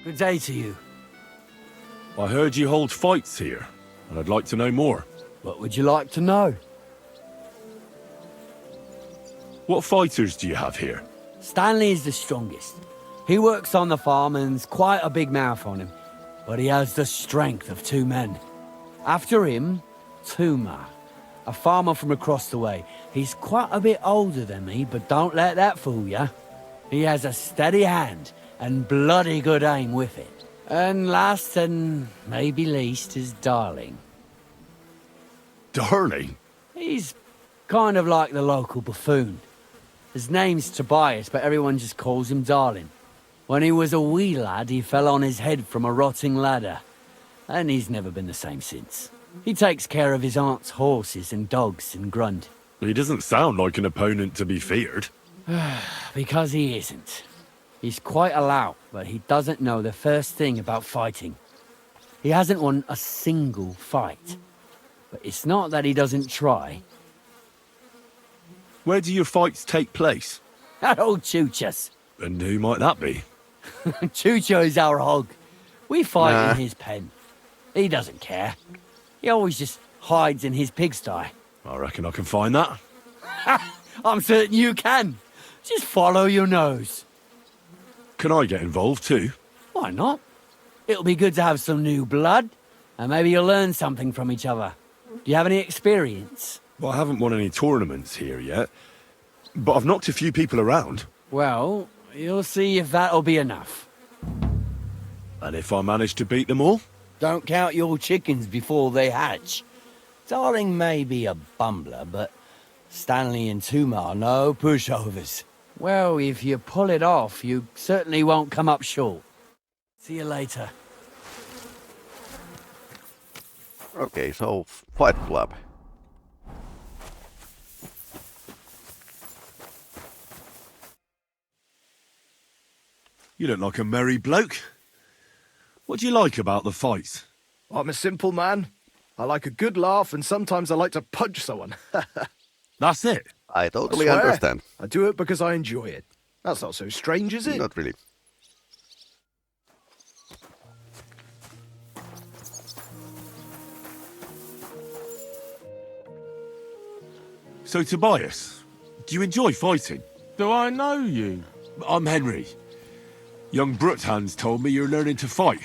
Good day to you. I heard you hold fights here, and I'd like to know more. What would you like to know? What fighters do you have here? Stanley is the strongest. He works on the farm and's quite a big mouth on him, but he has the strength of 2 men. After him, Tuma, a farmer from across the way. He's quite a bit older than me, but don't let that fool ya. He has a steady hand and bloody good aim with it. And last and maybe least is Darling. Darling? He's kind of like the local buffoon. His name's Tobias, but everyone just calls him Darling. When he was a wee lad, he fell on his head from a rotting ladder, and he's never been the same since. He takes care of his aunt's horses and dogs in Grund. He doesn't sound like an opponent to be feared. Because he isn't. He's quite a lout, but he doesn't know the first thing about fighting. He hasn't won a single fight. But it's not that he doesn't try. Where do your fights take place? That old Chucha's. And who might that be? Chucho is our hog. We fight in his pen. He doesn't care. He always just hides in his pigsty. I reckon I can find that. I'm certain you can. Just follow your nose. Can I get involved too? Why not? It'll be good to have some new blood, and maybe you'll learn something from each other. Do you have any experience? Well, I haven't won any tournaments here yet, but I've knocked a few people around. Well, you'll see if that'll be enough. And if I manage to beat them all? Don't count your chickens before they hatch. Darling may be a bumbler, but Stanley and Tuma are no pushovers. Well, if you pull it off, you certainly won't come up short. See you later. Okay, so Fight Club. You look like a merry bloke. What do you like about the fights? I'm a simple man. I like a good laugh, and sometimes I like to punch someone. That's it? I totally swear. understand. I do it because I enjoy it. That's not so strange, is it? Not really. So, Tobias, do you enjoy fighting? Do I know you? I'm Henry. Young Bruthan's told me you're learning to fight.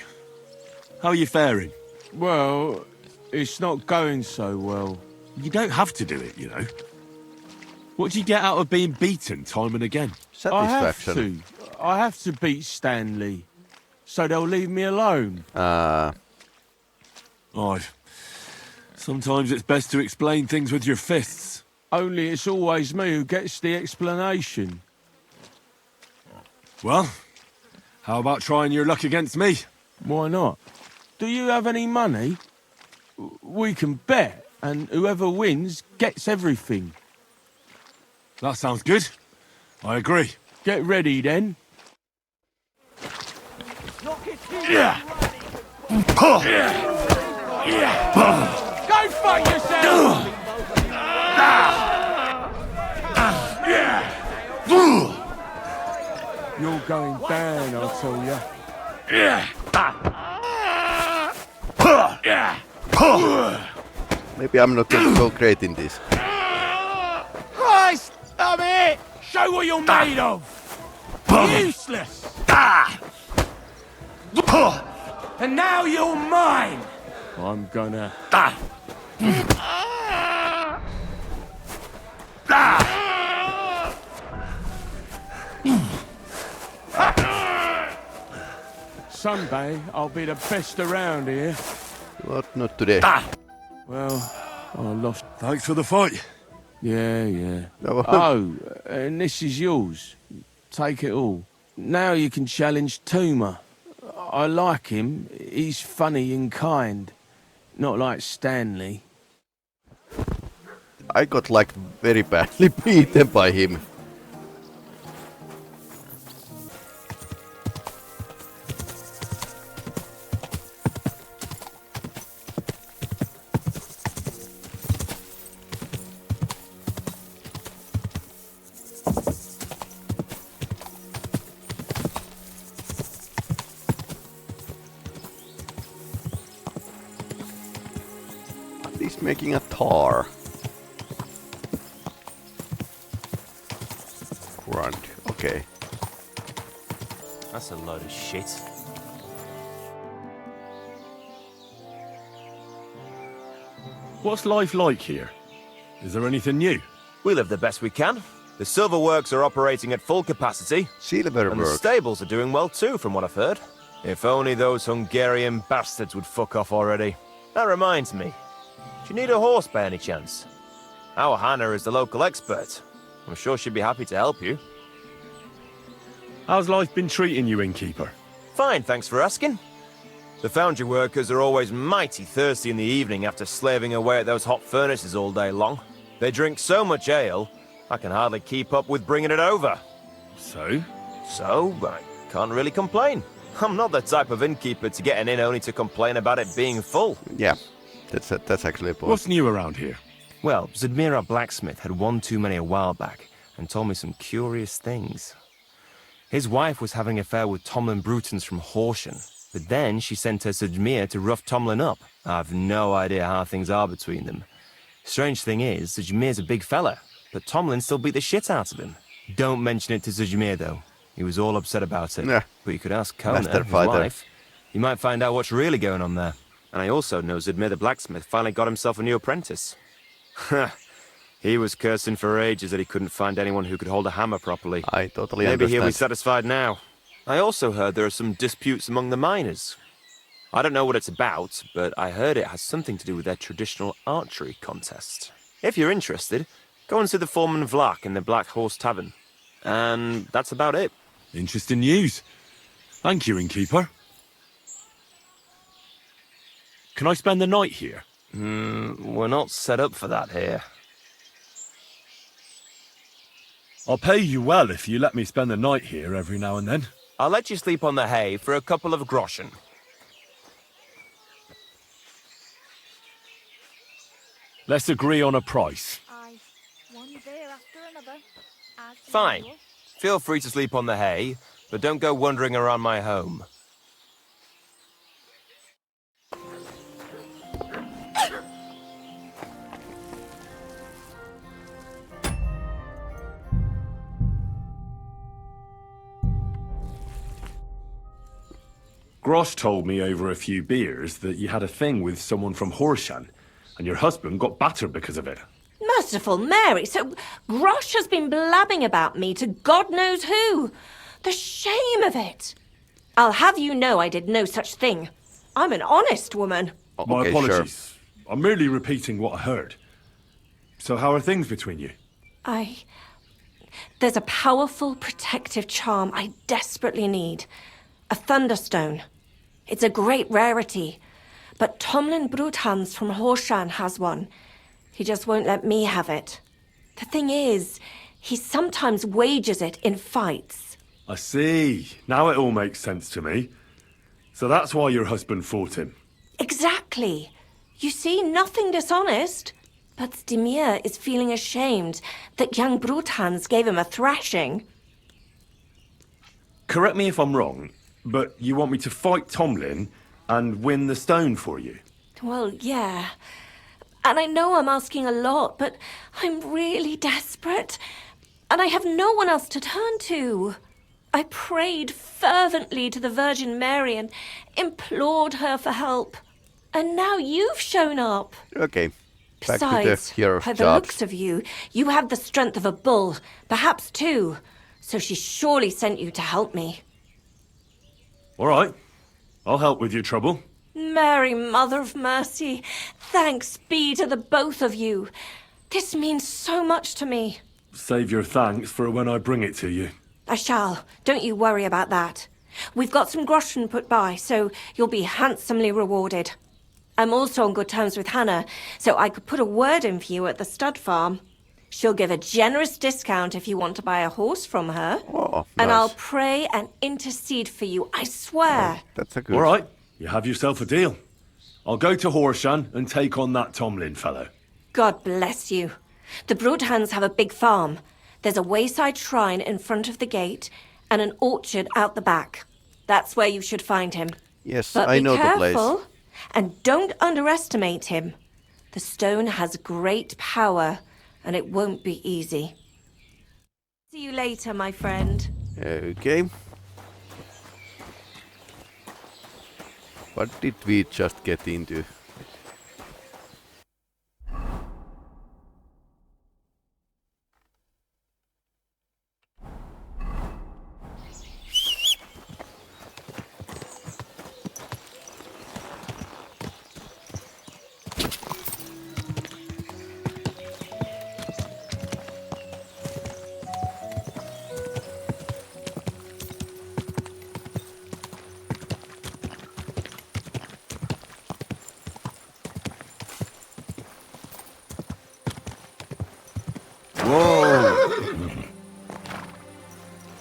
How are you faring? Well, it's not going so well. You don't have to do it, you know. What do you get out of being beaten time and again? Satisfaction. I have to beat Stanley, so they'll leave me alone. Right. Sometimes it's best to explain things with your fists. Only it's always me who gets the explanation. Well, how about trying your luck against me? Why not? Do you have any money? We can bet, and whoever wins gets everything. That sounds good. I agree. Get ready, then. Yeah. Go fuck yourself! You're going down, I'll tell you. Maybe I'm not so great in this. Christ, damn it! Show what you're made of! Useless! And now you're mine! I'm gonna... Someday, I'll be the best around here. What? Not today. Well, I lost... Thanks for the fight. Yeah. No. Oh, and this is yours. Take it all. Now you can challenge Tuma. I like him. He's funny and kind. Not like Stanley. I got like very badly beaten by him. making a tar. Grunt. Okay. That's a load of shit. What's life like here? Is there anything new? We live the best we can. The silver works are operating at full capacity, Silver and the work. stables are doing well too, from what I've heard. If only those Hungarian bastards would fuck off already. That reminds me. Do you need a horse by any chance? Our Hannah is the local expert. I'm sure she'd be happy to help you. How's life been treating you, innkeeper? Fine, thanks for asking. The foundry workers are always mighty thirsty in the evening after slaving away at those hot furnaces all day long. They drink so much ale, I can hardly keep up with bringing it over. So? So, I can't really complain. I'm not the type of innkeeper to get an inn only to complain about it being full. Yeah, that's actually a point. What's new around here? Well, Zadmira Blacksmith had one too many a while back and told me some curious things. His wife was having an affair with Tomlin Brutons from Horsham, but then she sent her Zadmir to rough Tomlin up. I've no idea how things are between them. Strange thing is, Zadmir's a big fella, but Tomlin still beat the shit out of him. Don't mention it to Zadmir, though. He was all upset about it. Yeah. But you could ask Kona, Master his fighter. wife. You might find out what's really going on there. And I also know Zadmir the blacksmith finally got himself a new apprentice. He was cursing for ages that he couldn't find anyone who could hold a hammer properly. I totally Maybe understand. he'll be satisfied now. I also heard there are some disputes among the miners. I don't know what it's about, but I heard it has something to do with their traditional archery contest. If you're interested, go and see the foreman Vlak in the Black Horse Tavern. And that's about it. Interesting news. Thank you, innkeeper. Can I spend the night here? We're not set up for that here. I'll pay you well if you let me spend the night here every now and then. I'll let you sleep on the hay for a couple of groschen. Let's agree on a price. Aye, one beer after another. As Fine. usual. Feel free to sleep on the hay, but don't go wandering around my home. Grosh told me over a few beers that you had a thing with someone from Horsham, and your husband got battered because of it. Merciful Mary, so Grosh has been blabbing about me to God knows who. The shame of it. I'll have you know I did no such thing. I'm an honest woman. My Okay, apologies. I'm merely repeating what I heard. So how are things between you? There's a powerful protective charm I desperately need. A thunderstone. It's a great rarity. But Tomlin Bruthans from Horsham has one. He just won't let me have it. The thing is, he sometimes wages it in fights. I see. Now it all makes sense to me. So that's why your husband fought him. Exactly. You see, nothing dishonest. But Zdemir is feeling ashamed that young Bruthans gave him a thrashing. Correct me if I'm wrong, but you want me to fight Tomlin and win the stone for you? Well, yeah. And I know I'm asking a lot, but I'm really desperate. And I have no one else to turn to. I prayed fervently to the Virgin Mary and implored her for help. And now you've shown up. Okay. Back to Besides, the hero's by the jobs. looks of you, you have the strength of a bull, perhaps two. So she surely sent you to help me. All right. I'll help with your trouble. Mary, Mother of Mercy, thanks be to the both of you. This means so much to me. Save your thanks for when I bring it to you. I shall. Don't you worry about that. We've got some groschen put by, so you'll be handsomely rewarded. I'm also on good terms with Hannah, so I could put a word in for you at the stud farm. She'll give a generous discount if you want to buy a horse from her. Oh, And nice. I'll pray and intercede for you, I swear. That's a good. All right. You have yourself a deal. I'll go to Horsham and take on that Tomlin fellow. God bless you. The Broadhands have a big farm. There's a wayside shrine in front of the gate and an orchard out the back. That's where you should find him. Yes, But I be know the place. careful and don't underestimate him. The stone has great power, and it won't be easy. See you later, my friend. Okay. What did we just get into?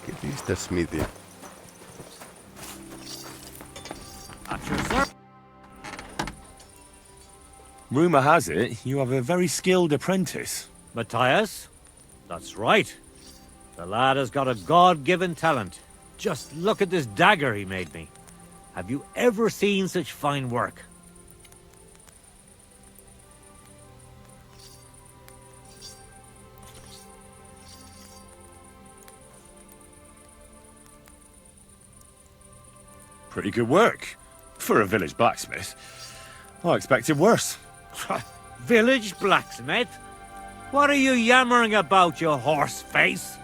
It is the smithy. At your service. Rumour has it you have a very skilled apprentice. Matthias? That's right. The lad has got a God-given talent. Just look at this dagger he made me. Have you ever seen such fine work? Pretty good work. For a village blacksmith. I expected worse. Village blacksmith? What are you yammering about, you horse face?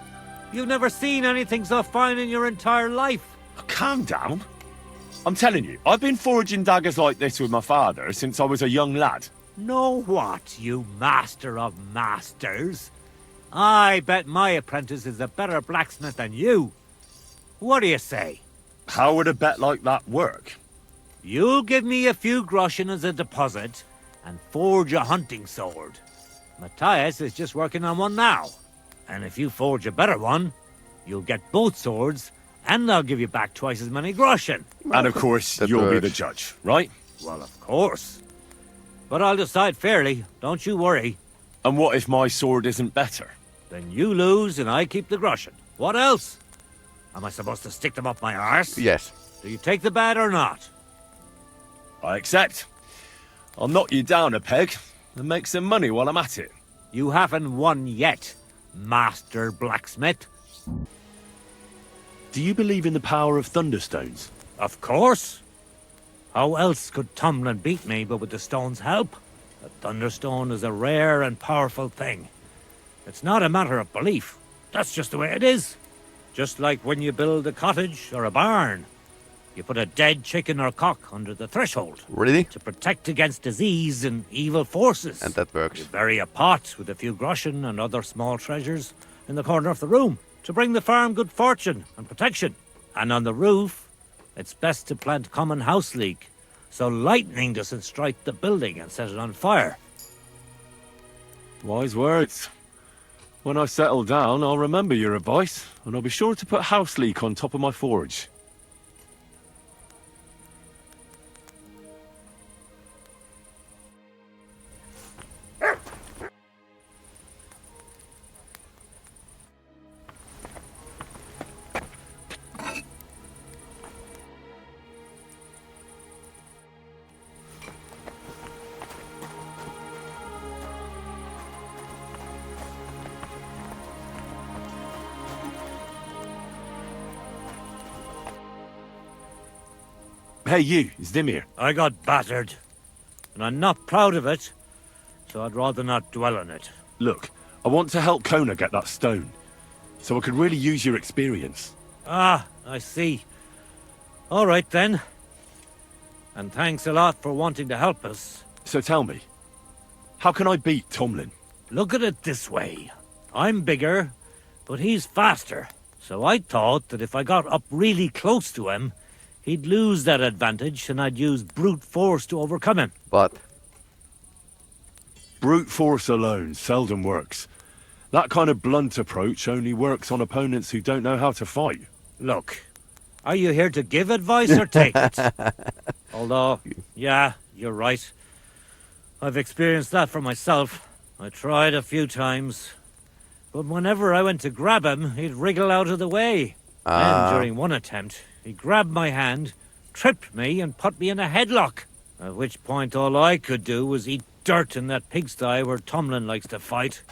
You've never seen anything so fine in your entire life. Calm down. I'm telling you, I've been forging daggers like this with my father since I was a young lad. Know what, you master of masters? I bet my apprentice is a better blacksmith than you. What do you say? How would a bet like that work? You'll give me a few groschen as a deposit and forge a hunting sword. Matthias is just working on one now. And if you forge a better one, you'll get both swords and I'll give you back twice as many groschen. And of course, That you'll be works. the judge, right? Well, of course. But I'll decide fairly, don't you worry. And what if my sword isn't better? Then you lose and I keep the groschen. What else? Am I supposed to stick them up my arse? Yes. Do you take the bet or not? I accept. I'll knock you down a peg and make some money while I'm at it. You haven't won yet, Master Blacksmith. Do you believe in the power of thunderstones? Of course. How else could Tomlin beat me but with the stone's help? A thunderstone is a rare and powerful thing. It's not a matter of belief. That's just the way it is. Just like when you build a cottage or a barn. You put a dead chicken or cock under the threshold Really? to protect against disease and evil forces. And that works. You bury a pot with a few groschen and other small treasures in the corner of the room to bring the farm good fortune and protection. And on the roof, it's best to plant common house leek so lightning doesn't strike the building and set it on fire. Wise words. When I settle down, I'll remember your advice, and I'll be sure to put house leek on top of my forge. Hey you, Zdimir. I got battered, and I'm not proud of it, so I'd rather not dwell on it. Look, I want to help Kona get that stone, so I could really use your experience. Ah, I see. All right then. And thanks a lot for wanting to help us. So tell me, how can I beat Tomlin? Look at it this way. I'm bigger, but he's faster. So I thought that if I got up really close to him, he'd lose that advantage and I'd use brute force to overcome him. But Brute force alone seldom works. That kind of blunt approach only works on opponents who don't know how to fight. Look, are you here to give advice or take it? Although, yeah, you're right. I've experienced that for myself. I tried a few times. But whenever I went to grab him, he'd wriggle out of the way. And during one attempt, he grabbed my hand, tripped me, and put me in a headlock. At which point all I could do was eat dirt in that pigsty where Tomlin likes to fight.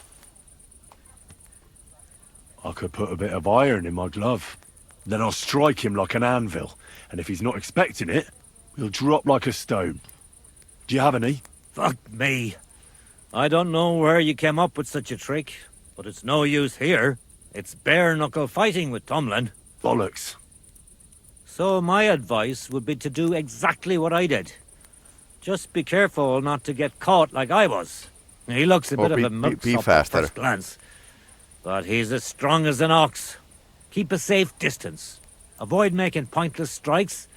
I could put a bit of iron in my glove. Then I'll strike him like an anvil. And if he's not expecting it, he'll drop like a stone. Do you have any? Fuck me. I don't know where you came up with such a trick, but it's no use here. It's bare-knuckle fighting with Tomlin. Bollocks. So my advice would be to do exactly what I did. Just be careful not to get caught like I was. He looks a bit of a milksop at first glance, but he's as strong as an ox. Keep a safe distance. Avoid making pointless strikes,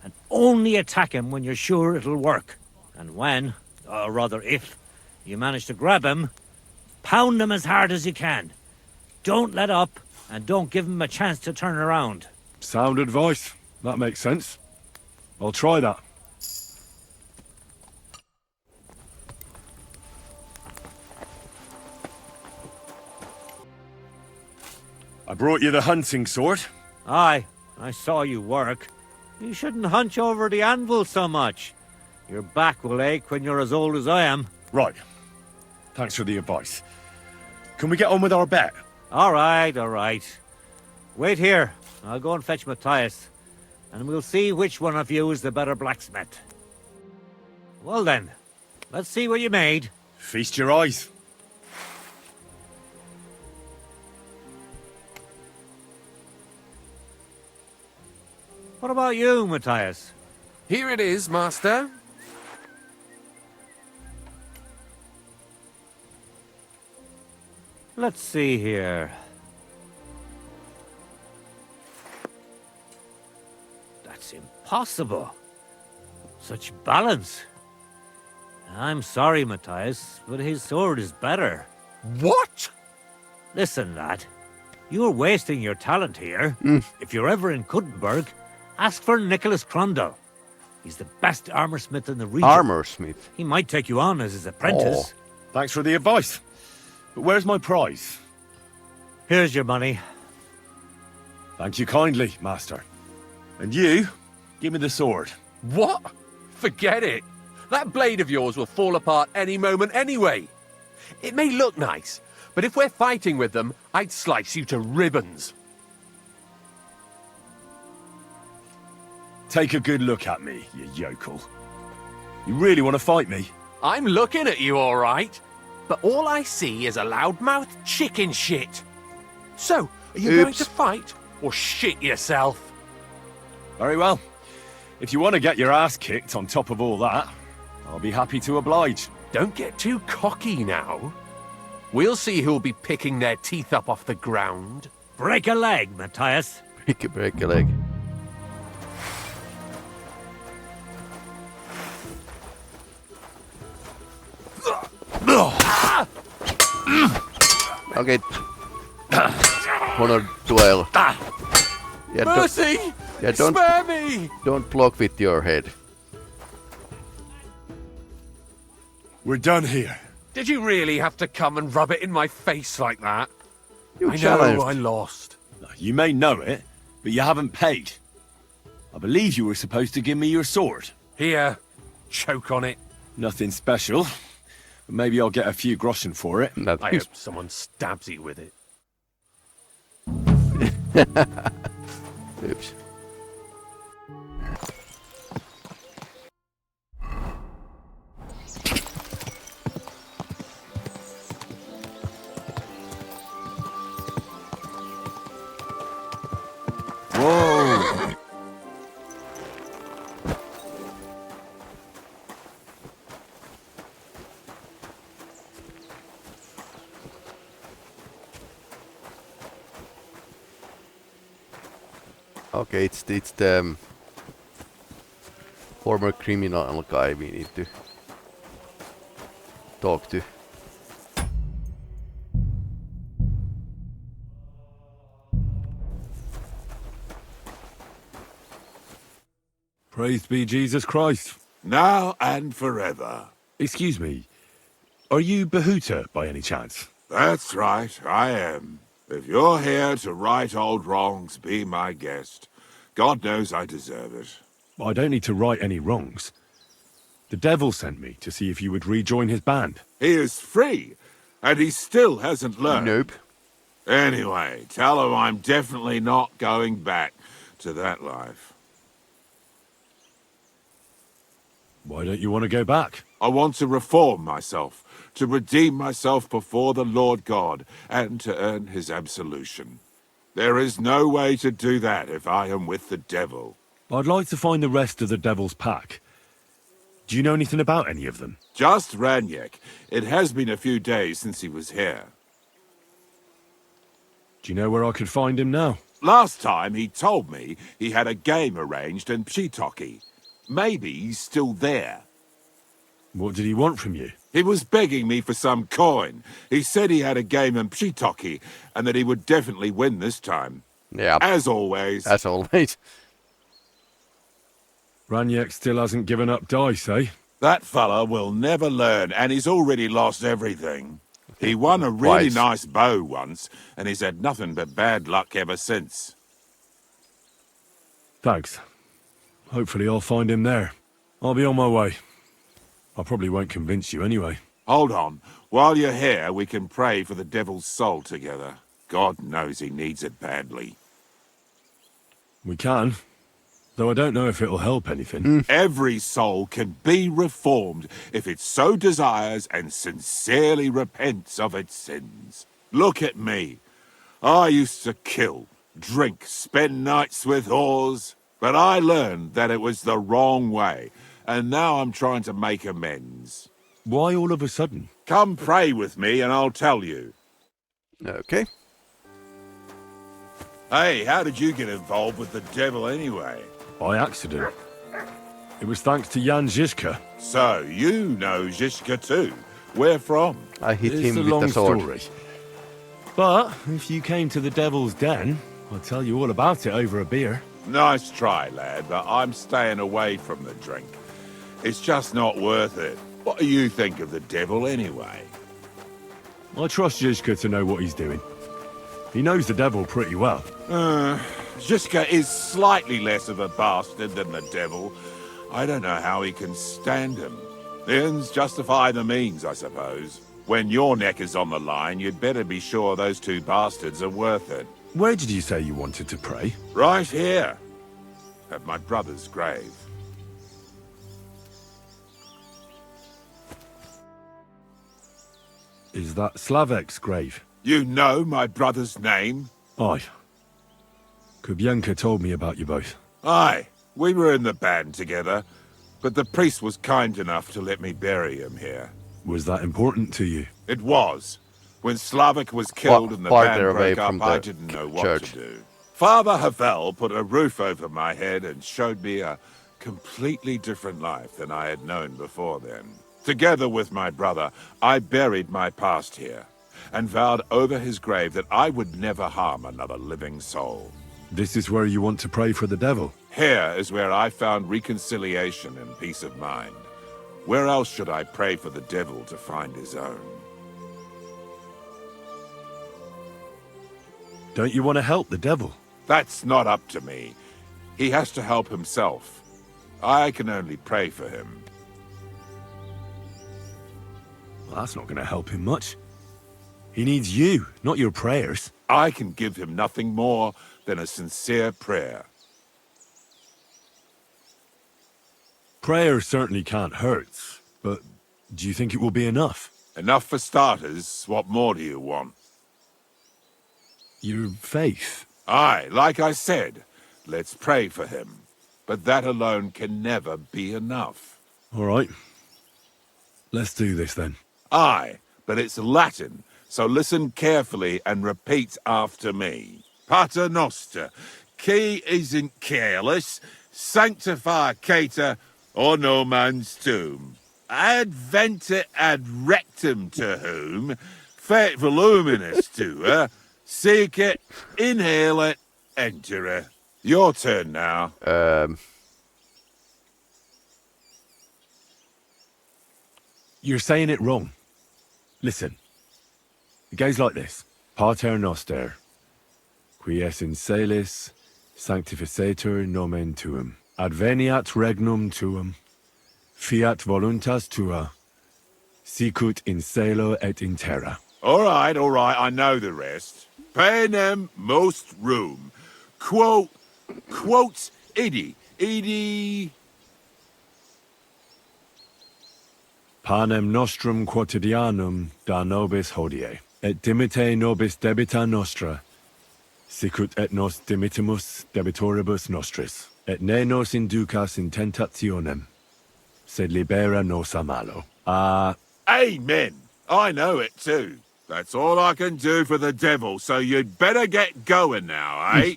and only attack him when you're sure it'll work. And when, or rather if, you manage to grab him, pound him as hard as you can. Don't let up, and don't give him a chance to turn around. Sound advice. That makes sense. I'll try that. I brought you the hunting sword. Aye, I saw you work. You shouldn't hunch over the anvil so much. Your back will ache when you're as old as I am. Right. Thanks for the advice. Can we get on with our bet? All right, all right. Wait here. I'll go and fetch Matthias, and we'll see which one of you is the better blacksmith. Well then, let's see what you made. Feast your eyes. What about you, Matthias? Here it is, master. Let's see here. That's impossible. Such balance. I'm sorry, Matthias, but his sword is better. What? Listen, lad. You're wasting your talent here. If you're ever in Kuttenberg, ask for Nicholas Crondell. He's the best armorsmith in the region. Armorsmith? He might take you on as his apprentice. Thanks for the advice. But where's my prize? Here's your money. Thank you kindly, master. And you, give me the sword. What? Forget it. That blade of yours will fall apart any moment anyway. It may look nice, but if we're fighting with them, I'd slice you to ribbons. Take a good look at me, you yokel. You really want to fight me? I'm looking at you, all right. But all I see is a loudmouthed chicken shit. So, are you going to fight or shit yourself? Very well. If you want to get your ass kicked on top of all that, I'll be happy to oblige. Don't get too cocky now. We'll see who'll be picking their teeth up off the ground. Break a leg, Matthias. Break a leg. Okay. Honor duel. Yeah, Mercy! Spare me! Don't block with your head. We're done here. Did you really have to come and rub it in my face like that? You I challenged. know I lost. You may know it, but you haven't paid. I believe you were supposed to give me your sword. Here, choke on it. Nothing special. But maybe I'll get a few groschen for it. I hope someone stabs you with it. Oops. Whoa! Okay, it's the former criminal guy we need to talk to. Praised be Jesus Christ. Now and forever. Excuse me. Are you Bahuta by any chance? That's right, I am. If you're here to right old wrongs, be my guest. God knows I deserve it. I don't need to right any wrongs. The devil sent me to see if you would rejoin his band. He is free, and he still hasn't learned. Nope. Anyway, tell him I'm definitely not going back to that life. Why don't you want to go back? I want to reform myself, to redeem myself before the Lord God, and to earn his absolution. There is no way to do that if I am with the devil. I'd like to find the rest of the devil's pack. Do you know anything about any of them? Just Ranyek. It has been a few days since he was here. Do you know where I could find him now? Last time he told me he had a game arranged in Pshitoki. Maybe he's still there. What did he want from you? He was begging me for some coin. He said he had a game in Pshitoki and that he would definitely win this time. Yeah. As always. As always. Ranyek still hasn't given up dice, eh? That fella will never learn, and he's already lost everything. He won a really nice bow once, and he's had nothing but bad luck ever since. Thanks. Hopefully I'll find him there. I'll be on my way. I probably won't convince you anyway. Hold on. While you're here, we can pray for the devil's soul together. God knows he needs it badly. We can. Though I don't know if it'll help anything. Every soul can be reformed if it so desires and sincerely repents of its sins. Look at me. I used to kill, drink, spend nights with whores, but I learned that it was the wrong way, and now I'm trying to make amends. Why all of a sudden? Come pray with me and I'll tell you. Okay. Hey, how did you get involved with the devil anyway? By accident. It was thanks to Jan Žižka. So, you know Žižka too. Where from? I hit It's him a with long the sword. story. But if you came to the Devil's Den, I'll tell you all about it over a beer. Nice try, lad, but I'm staying away from the drink. It's just not worth it. What do you think of the devil anyway? I trust Žižka to know what he's doing. He knows the devil pretty well. Žižka is slightly less of a bastard than the devil. I don't know how he can stand him. The ends justify the means, I suppose. When your neck is on the line, you'd better be sure those two bastards are worth it. Where did you say you wanted to pray? Right here, at my brother's grave. Is that Slavek's grave? You know my brother's name? Aye. Kubienka told me about you both. Aye, we were in the band together, but the priest was kind enough to let me bury him here. Was that important to you? It was. When Slavek was killed and the band away broke from up, I the didn't know what church. to do. Father Havel put a roof over my head and showed me a completely different life than I had known before then. Together with my brother, I buried my past here and vowed over his grave that I would never harm another living soul. This is where you want to pray for the devil? Here is where I found reconciliation and peace of mind. Where else should I pray for the devil to find his own? Don't you want to help the devil? That's not up to me. He has to help himself. I can only pray for him. Well, that's not going to help him much. He needs you, not your prayers. I can give him nothing more than a sincere prayer. Prayer certainly can't hurt, but do you think it will be enough? Enough for starters. What more do you want? Your faith. Aye, like I said, let's pray for him. But that alone can never be enough. All right. Let's do this then. Aye, but it's Latin, so listen carefully and repeat after me. Pater noster, qui isn't careless, sanctificator, or no man's tomb. Adventure ad rectum to whom, fet voluminous to her, seek it, inhale it, enter her. Your turn now. You're saying it wrong. Listen. It goes like this. Pater noster, qui es in celis, sanctificetur nomen tuum. Adveniat regnum tuum. Fiat voluntas tua. Sicut in celo et in terra. All right, I know the rest. Panem most room. Quote, idi. Panem nostrum quotidianum da nobis hodie, et dimite nobis debita nostra, sicut et nos dimittimus debitoribus nostris, et ne nos inducas in tentationem, sed libera nos a malo. Amen. I know it too. That's all I can do for the devil, so you'd better get going now, eh?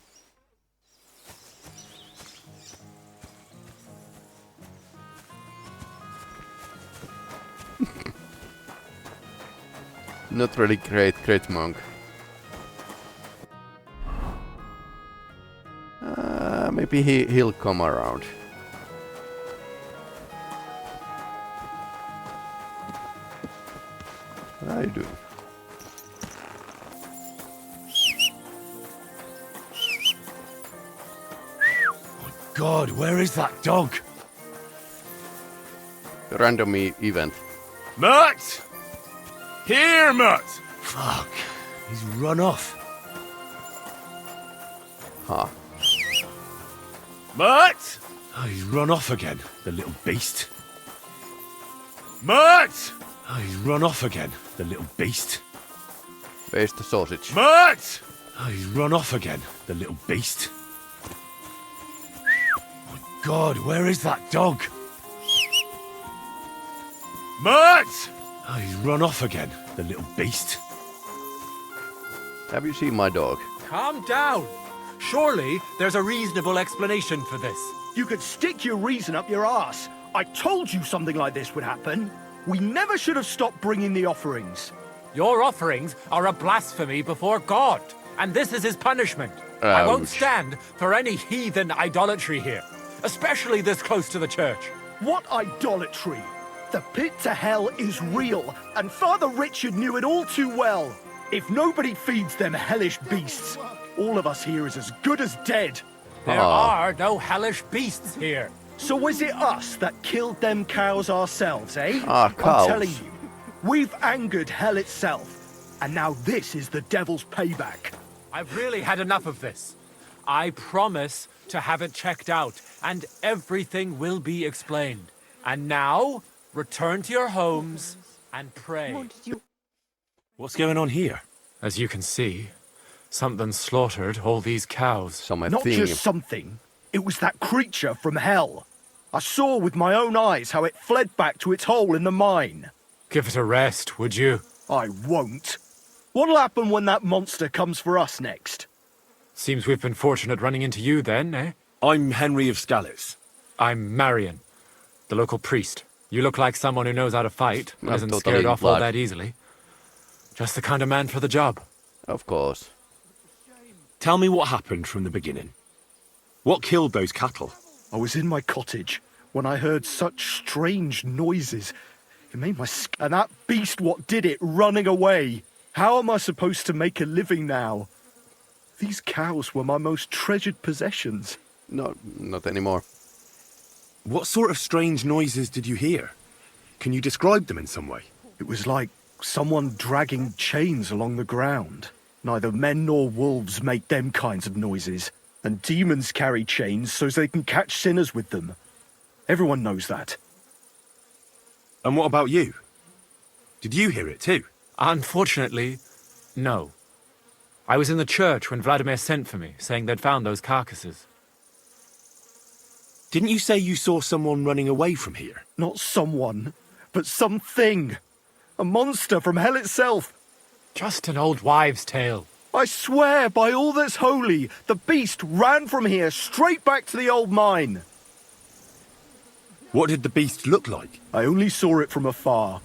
Not really great monk. Maybe he'll come around. What are you doing? God, where is that dog? Random event. Mutt! Here, Mutt! Fuck, he's run off. Huh. Mutt! Oh, he's run off again, the little beast. Mutt! Oh, he's run off again, the little beast. Where's the sausage? Mutt! Oh, he's run off again, the little beast. Oh, God, where is that dog? Mutt! Oh, he's run off again, the little beast. Have you seen my dog? Calm down. Surely there's a reasonable explanation for this. You could stick your reason up your ass. I told you something like this would happen. We never should have stopped bringing the offerings. Your offerings are a blasphemy before God, and this is his punishment. I won't stand for any heathen idolatry here, especially this close to the church. What idolatry? The pit to hell is real, and Father Richard knew it all too well. If nobody feeds them hellish beasts, all of us here is as good as dead. There are no hellish beasts here. So was it us that killed them cows ourselves, eh? Cows. I'm telling you, we've angered hell itself, and now this is the devil's payback. I've really had enough of this. I promise to have it checked out, and everything will be explained. And now, return to your homes and pray. What's going on here? As you can see, something slaughtered all these cows. Not just something. It was that creature from hell. I saw with my own eyes how it fled back to its hole in the mine. Give it a rest, would you? I won't. What'll happen when that monster comes for us next? Seems we've been fortunate running into you then, eh? I'm Henry of Scalitz. I'm Marion, the local priest. You look like someone who knows how to fight, and I'm isn't totally scared off all blood. that easily. Just the kind of man for the job. Of course. Tell me what happened from the beginning. What killed those cattle? I was in my cottage when I heard such strange noises. It made my and that beast what did it running away. How am I supposed to make a living now? These cows were my most treasured possessions. No, not anymore. What sort of strange noises did you hear? Can you describe them in some way? It was like someone dragging chains along the ground. Neither men nor wolves make them kinds of noises. And demons carry chains so they can catch sinners with them. Everyone knows that. And what about you? Did you hear it too? Unfortunately, no. I was in the church when Vladimir sent for me, saying they'd found those carcasses. Didn't you say you saw someone running away from here? Not someone, but something. A monster from hell itself. Just an old wives' tale. I swear by all that's holy, the beast ran from here straight back to the old mine. What did the beast look like? I only saw it from afar.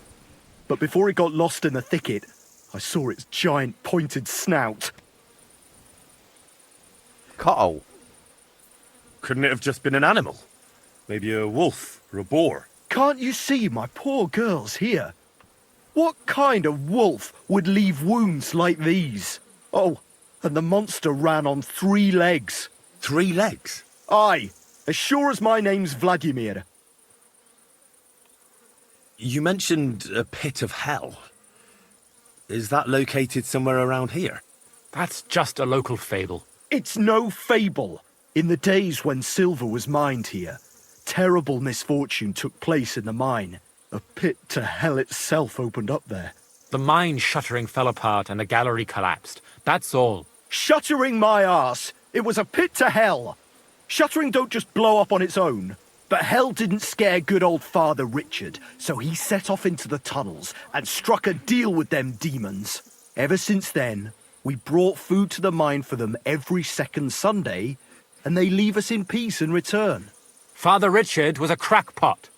But before it got lost in the thicket, I saw its giant pointed snout. Cow. Couldn't it have just been an animal? Maybe a wolf or a boar? Can't you see my poor girls here? What kind of wolf would leave wounds like these? Oh, and the monster ran on 3 legs. 3 legs? Aye, as sure as my name's Vladimir. You mentioned a pit of hell. Is that located somewhere around here? That's just a local fable. It's no fable. In the days when silver was mined here, terrible misfortune took place in the mine. A pit to hell itself opened up there. The mine shuttering fell apart and the gallery collapsed. That's all. Shuttering my arse! It was a pit to hell! Shuttering don't just blow up on its own. But hell didn't scare good old Father Richard, so he set off into the tunnels and struck a deal with them demons. Ever since then, we brought food to the mine for them every second Sunday, and they leave us in peace in return. Father Richard was a crackpot.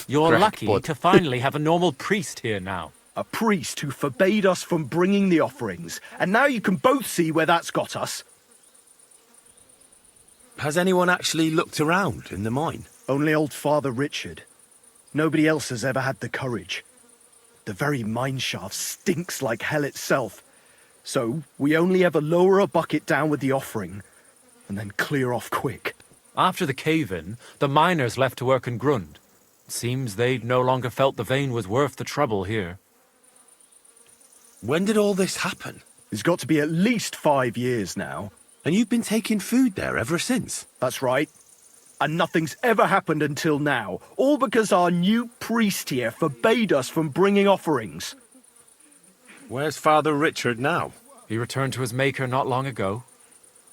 You're lucky Crackpot. to finally have a normal priest here now. A priest who forbade us from bringing the offerings, and now you can both see where that's got us. Has anyone actually looked around in the mine? Only old Father Richard. Nobody else has ever had the courage. The very mine shaft stinks like hell itself. So we only ever lower a bucket down with the offering, and then clear off quick. After the cave-in, the miners left to work in Grund. Seems they no longer felt the vein was worth the trouble here. When did all this happen? It's got to be at least 5 years now. And you've been taking food there ever since? That's right. And nothing's ever happened until now, all because our new priest here forbade us from bringing offerings. Where's Father Richard now? He returned to his maker not long ago,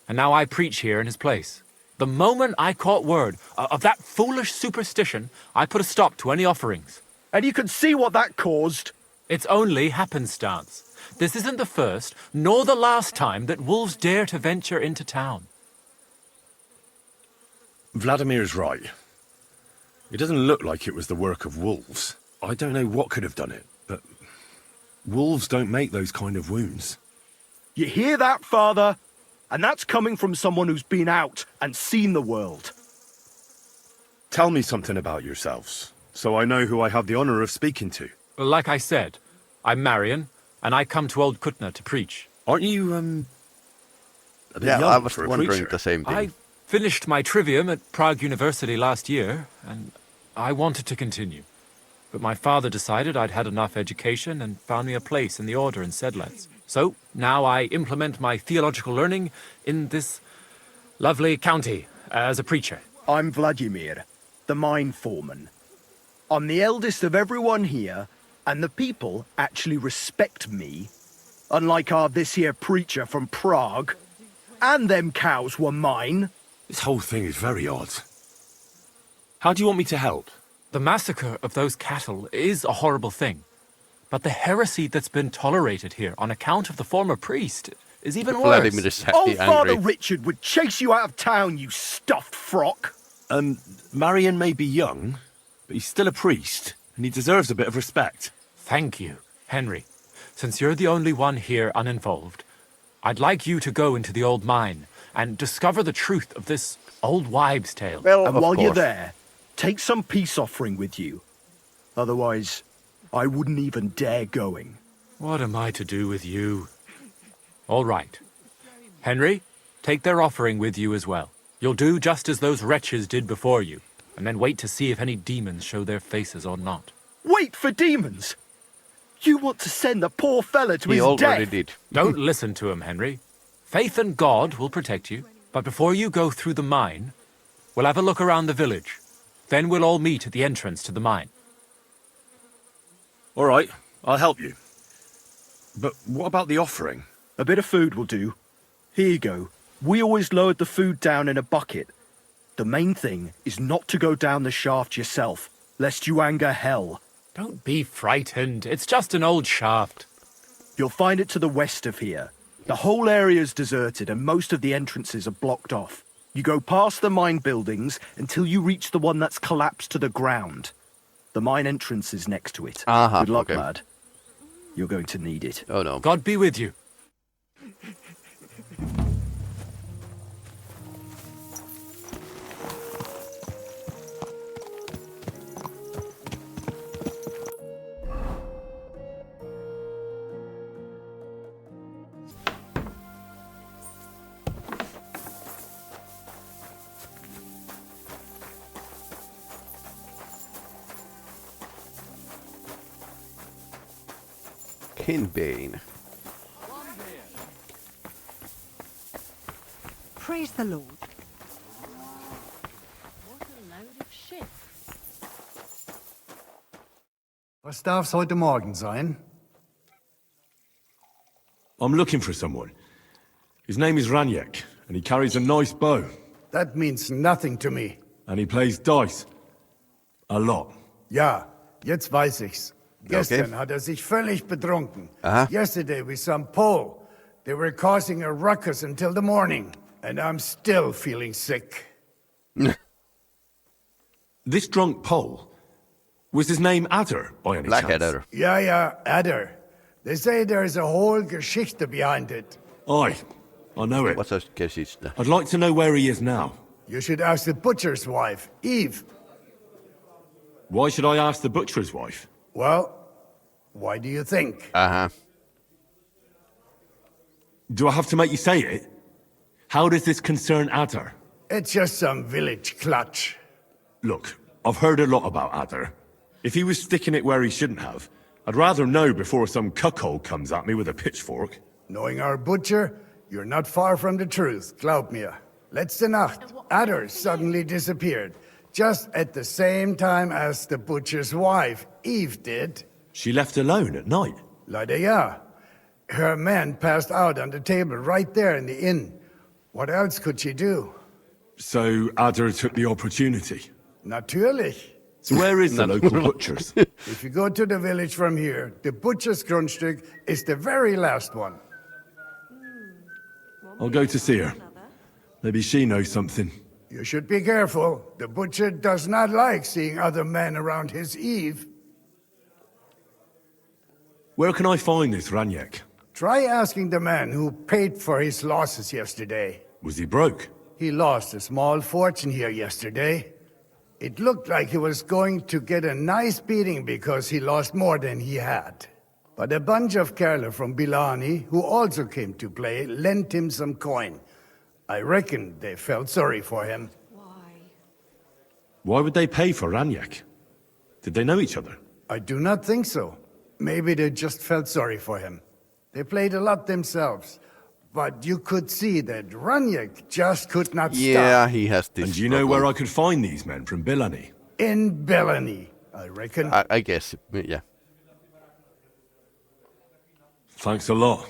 and now I preach here in his place. The moment I caught word of that foolish superstition, I put a stop to any offerings. And you can see what that caused. It's only happenstance. This isn't the first, nor the last time that wolves dare to venture into town. Vladimir's right. It doesn't look like it was the work of wolves. I don't know what could have done it, but wolves don't make those kind of wounds. You hear that, Father? And that's coming from someone who's been out and seen the world. Tell me something about yourselves, so I know who I have the honor of speaking to. Like I said, I'm Marion, and I come to Old Kutna to preach. Aren't you, a bit Yeah, young I was for a wondering preacher? the same thing. I finished my trivium at Prague University last year, and I wanted to continue. But my father decided I'd had enough education and found me a place in the order in Sedlets. So now I implement my theological learning in this lovely county as a preacher. I'm Vladimir, the mine foreman. I'm the eldest of everyone here, and the people actually respect me. Unlike our this here preacher from Prague. And them cows were mine. This whole thing is very odd. How do you want me to help? The massacre of those cattle is a horrible thing. But the heresy that's been tolerated here on account of the former priest is even worse. Vladimir is Old Father angry. Richard would chase you out of town, you stuffed frock. Marion may be young, but he's still a priest, and he deserves a bit of respect. Thank you, Henry. Since you're the only one here uninvolved, I'd like you to go into the old mine and discover the truth of this old wives' tale. Well, And of while you're course. there, take some peace offering with you. Otherwise, I wouldn't even dare going. What am I to do with you? All right. Henry, take their offering with you as well. You'll do just as those wretches did before you, and then wait to see if any demons show their faces or not. Wait for demons! You want to send the poor fella to He his already death? did. Don't listen to him, Henry. Faith in God will protect you, but before you go through the mine, we'll have a look around the village. Then we'll all meet at the entrance to the mine. All right, I'll help you. But what about the offering? A bit of food will do. Here you go. We always lowered the food down in a bucket. The main thing is not to go down the shaft yourself, lest you anger hell. Don't be frightened. It's just an old shaft. You'll find it to the west of here. The whole area is deserted and most of the entrances are blocked off. You go past the mine buildings until you reach the one that's collapsed to the ground. The mine entrance is next to it. Aha, Good luck, okay. lad. You're going to need it. Oh no. God be with you. Henbane. Praise the Lord. What a load of shit. Was darf's heute Morgen sein? I'm looking for someone. His name is Raniek, and he carries a nice bow. That means nothing to me. And he plays dice. A lot. Ja, jetzt weiß ich's. Gestern hat sich völlig betrunken. Yesterday we saw Pole. They were causing a ruckus until the morning. And I'm still feeling sick. This drunk Pole, was his name Adder, by any chance? Blackadder. Ja, Adder. They say there's a whole Geschichte behind it. Aye, I know it. What's a Geschichte? I'd like to know where he is now. You should ask the butcher's wife, Eve. Why should I ask the butcher's wife? Well, why do you think? Do I have to make you say it? How does this concern Adder? It's just some village clutch. Look, I've heard a lot about Adder. If he was sticking it where he shouldn't have, I'd rather know before some cuckold comes at me with a pitchfork. Knowing our butcher, you're not far from the truth, glaub mir. Letzte Nacht, Adder suddenly disappeared, just at the same time as the butcher's wife, Eve, did. She left alone at night? Leider ja. Her man passed out on the table right there in the inn. What else could she do? So Adder took the opportunity? Natürlich. So where is the local butcher's? If you go to the village from here, the butcher's Grundstück is the very last one. I'll go to see her. Maybe she knows something. You should be careful. The butcher does not like seeing other men around his Eve. Where can I find this Raniek? Try asking the man who paid for his losses yesterday. Was he broke? He lost a small fortune here yesterday. It looked like he was going to get a nice beating because he lost more than he had. But a bunch of Kerler from Bilani, who also came to play, lent him some coin. I reckon they felt sorry for him. Why would they pay for Raniek? Did they know each other? I do not think so. Maybe they just felt sorry for him. They played a lot themselves. But you could see that Raniek just could not stop. Yeah, he has this. And do you know where I could find these men from Bilani? In Bilani, I reckon. I guess, yeah. Thanks a lot,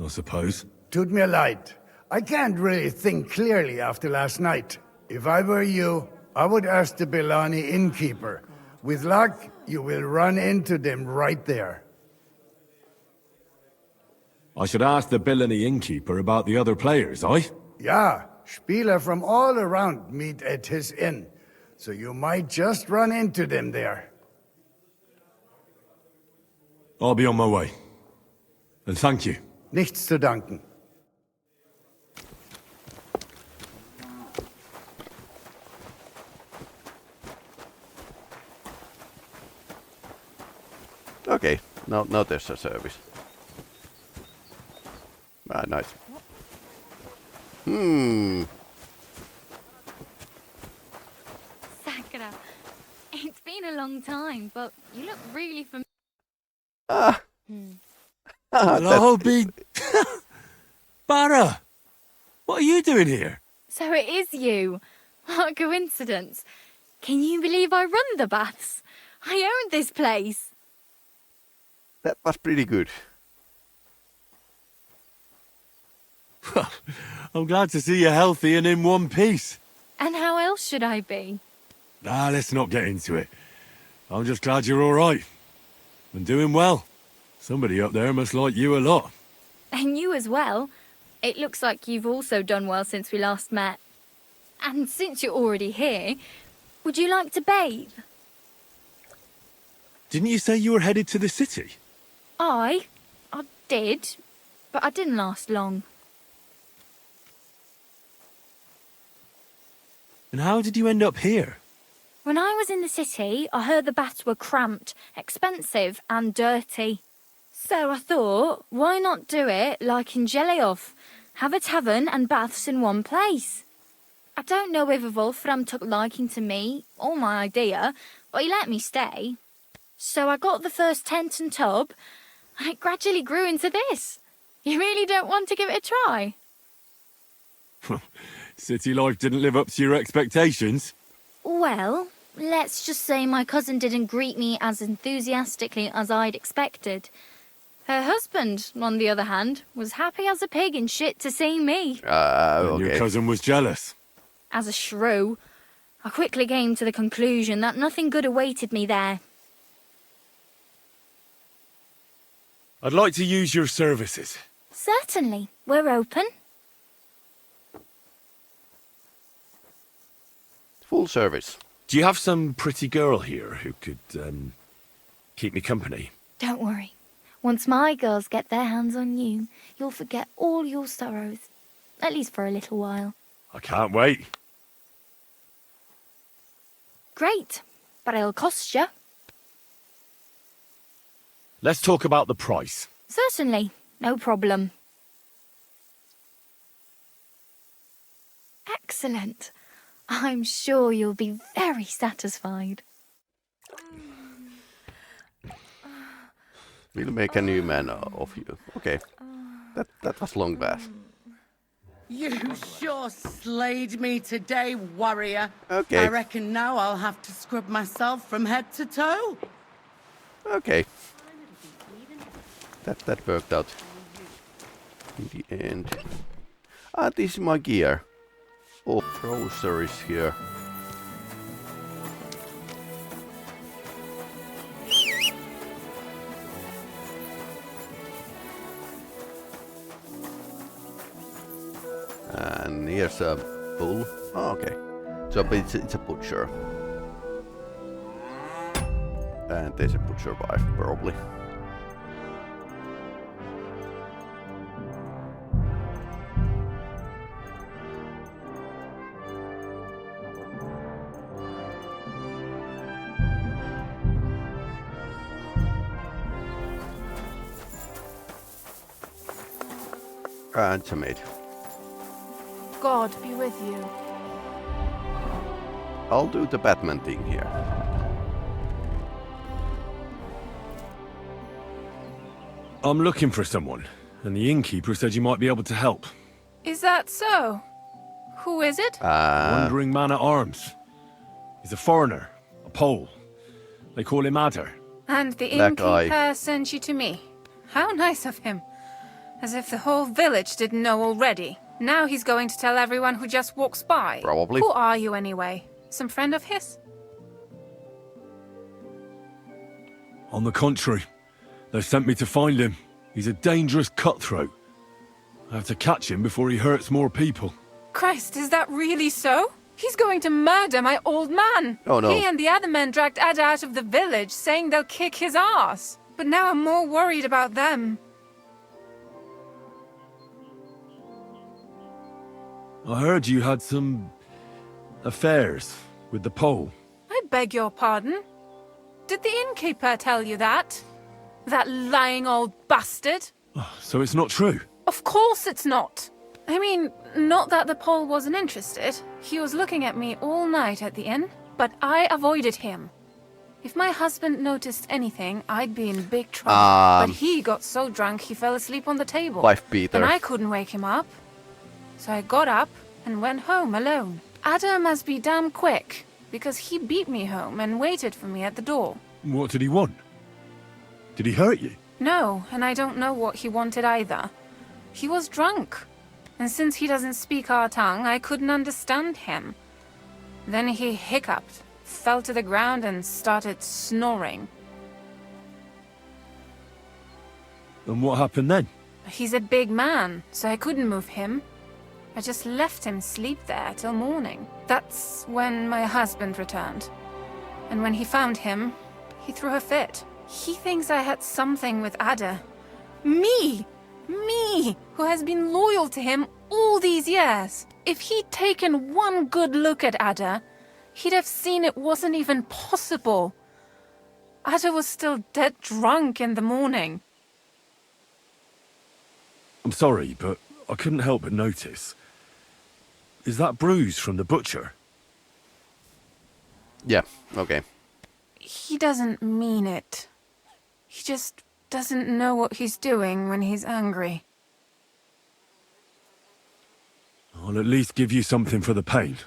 I suppose. Tut mir leid. I can't really think clearly after last night. If I were you, I would ask the Bilani innkeeper. With luck, you will run into them right there. I should ask the Bilani innkeeper about the other players, aye? Ja, Spieler from all around meet at his inn. So you might just run into them there. I'll be on my way. And thank you. Nichts zu danken. Okay, now there's a service. Ah, nice. Sakura, it's been a long time, but you look really familiar. Hello, Barra! What are you doing here? So it is you. What a coincidence. Can you believe I run the baths? I own this place. That was pretty good. I'm glad to see you healthy and in one piece. And how else should I be? Let's not get into it. I'm just glad you're all right. And doing well. Somebody up there must like you a lot. And you as well. It looks like you've also done well since we last met. And since you're already here, would you like to bathe? Didn't you say you were headed to the city? I did, but I didn't last long. And how did you end up here? When I was in the city, I heard the baths were cramped, expensive and dirty. So I thought, why not do it like in Jellyov? Have a tavern and baths in one place. I don't know whether Wolfram took liking to me or my idea, but he let me stay. So I got the first tent and tub, and it gradually grew into this. You really don't want to give it a try? City life didn't live up to your expectations? Well, let's just say my cousin didn't greet me as enthusiastically as I'd expected. Her husband, on the other hand, was happy as a pig in shit to see me. And your cousin was jealous? As a shrew, I quickly came to the conclusion that nothing good awaited me there. I'd like to use your services. Certainly, we're open. Full service. Do you have some pretty girl here who could, keep me company? Don't worry. Once my girls get their hands on you, you'll forget all your sorrows. At least for a little while. I can't wait. Great, but it'll cost you. Let's talk about the price. Certainly, no problem. Excellent. I'm sure you'll be very satisfied. We'll make a new man of you. Okay. That was long path. You sure slayed me today, warrior. Okay. I reckon now I'll have to scrub myself from head to toe. Okay. That worked out. In the end. Ah, this is my gear. Oh, groceries here. And here's a bull. Oh, okay. So it's a butcher. And there's a butcher wife, probably. And it's a maid. God be with you. I'll do the Batman thing here. I'm looking for someone, and the innkeeper said you might be able to help. Is that so? Who is it? Wandering man at arms. He's a foreigner, a Pole. They call him Adder. And the Black innkeeper eye. sent you to me. How nice of him. As if the whole village didn't know already. Now he's going to tell everyone who just walks by. Probably. Who are you anyway? Some friend of his? On the contrary, they sent me to find him. He's a dangerous cutthroat. I have to catch him before he hurts more people. Christ, is that really so? He's going to murder my old man. Oh, no. He and the other men dragged Ada out of the village, saying they'll kick his ass. But now I'm more worried about them. I heard you had some affairs with the Pole. I beg your pardon? Did the innkeeper tell you that? That lying old bastard? So it's not true? Of course it's not. I mean, not that the Pole wasn't interested. He was looking at me all night at the inn, but I avoided him. If my husband noticed anything, I'd be in big trouble. But he got so drunk he fell asleep on the table. Wife beater. And I couldn't wake him up. So I got up and went home alone. Adam must be damn quick, because he beat me home and waited for me at the door. What did he want? Did he hurt you? No, and I don't know what he wanted either. He was drunk. And since he doesn't speak our tongue, I couldn't understand him. Then he hiccuped, fell to the ground and started snoring. And what happened then? He's a big man, so I couldn't move him. I just left him sleep there till morning. That's when my husband returned. And when he found him, he threw a fit. He thinks I had something with Ada. Me! Me, who has been loyal to him all these years. If he'd taken one good look at Ada, he'd have seen it wasn't even possible. Ada was still dead drunk in the morning. I'm sorry, but I couldn't help but notice. Is that bruise from the butcher? Yeah, okay. He doesn't mean it. He just doesn't know what he's doing when he's angry. I'll at least give you something for the pain.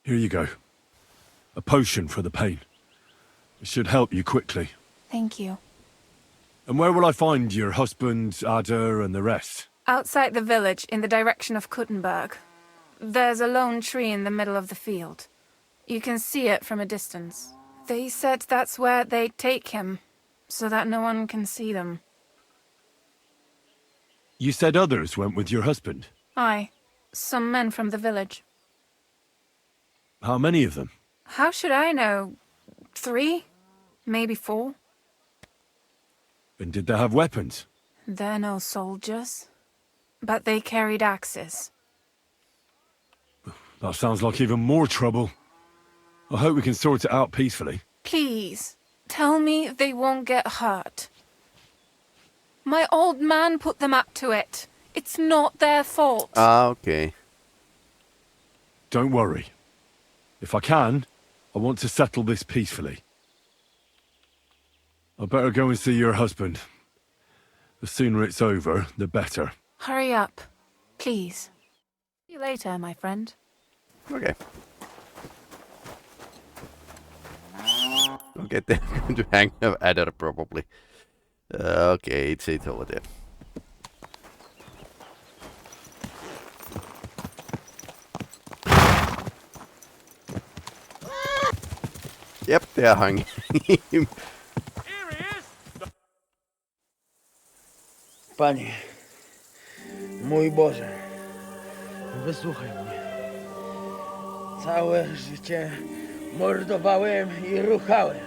Here you go. A potion for the pain. It should help you quickly. Thank you. And where will I find your husband, Ada, and the rest? Outside the village, in the direction of Kuttenberg. There's a lone tree in the middle of the field. You can see it from a distance. They said that's where they'd take him, so that no one can see them. You said others went with your husband. Aye, some men from the village. How many of them? How should I know? 3? Maybe 4? And did they have weapons? They're no soldiers, but they carried axes. That sounds like even more trouble. I hope we can sort it out peacefully. Please, tell me they won't get hurt. My old man put them up to it. It's not their fault. Ah, okay. Don't worry. If I can, I want to settle this peacefully. I better go and see your husband. The sooner it's over, the better. Hurry up, please. See you later, my friend. Okay. Okay, they're going to hang an adder probably. Okay, it's over there. Yep, they are hanging him. Panie, mój Boże, wysłuchaj mnie. Całe życie mordowałem i ruchałem.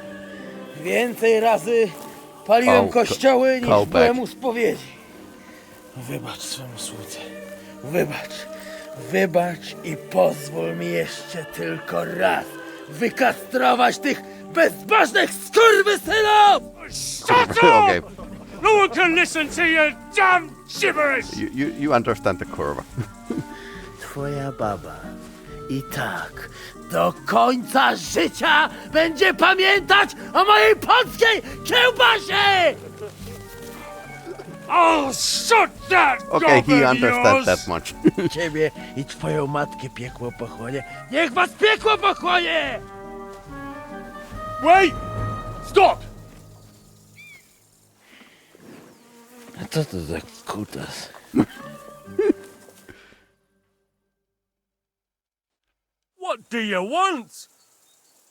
Więcej razy paliłem kościoły niż byłem u spowiedzi. Wybacz swemu słudze. Wybacz i pozwól mi jeszcze tylko raz wykastrować tych bezbożnych skurwysynów! Shut up! Okay. No one can listen to your damn gibberish! You understand the kurwa. Twoja baba i tak do końca życia będzie pamiętać o mojej polskiej kiełbasie! Oh, shut that Okay, he understands that much. Ciebie i twoją matkę piekło pochłonie. Niech was piekło pochłonie! Wait! Stop! A co to za kutas? What do you want?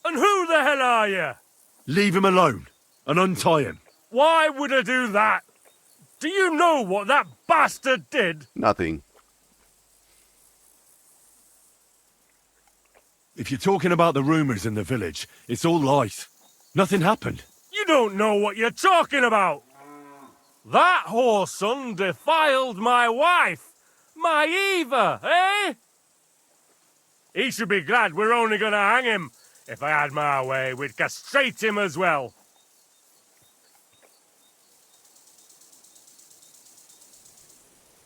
And who the hell are you? Leave him alone and untie him. Why would I do that? Do you know what that bastard did? Nothing. If you're talking about the rumors in the village, it's all lies. Nothing happened. You don't know what you're talking about. That whoreson defiled my wife, my Eva, eh? He should be glad we're only gonna hang him. If I had my way, we'd castrate him as well.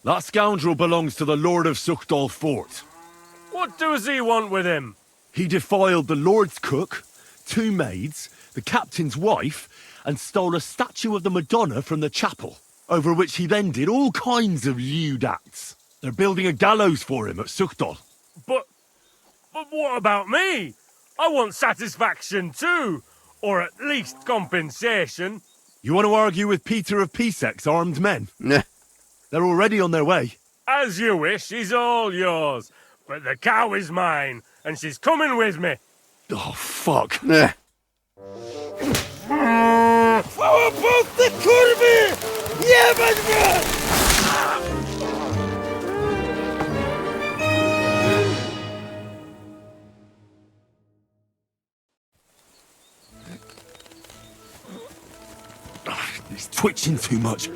That scoundrel belongs to the Lord of Suchdal Fort. What does he want with him? He defiled the Lord's cook, 2 maids, the captain's wife, and stole a statue of the Madonna from the chapel, over which he then did all kinds of lewd acts. They're building a gallows for him at Suchdal. But what about me? I want satisfaction too, or at least compensation. You want to argue with Peter of Pisek's armed men? Nah. They're already on their way. As you wish, she's all yours. But the cow is mine, and she's coming with me. Oh, fuck. Nah. Chwała Polsce, kurwy! Jebać mnie! He's twitching too much.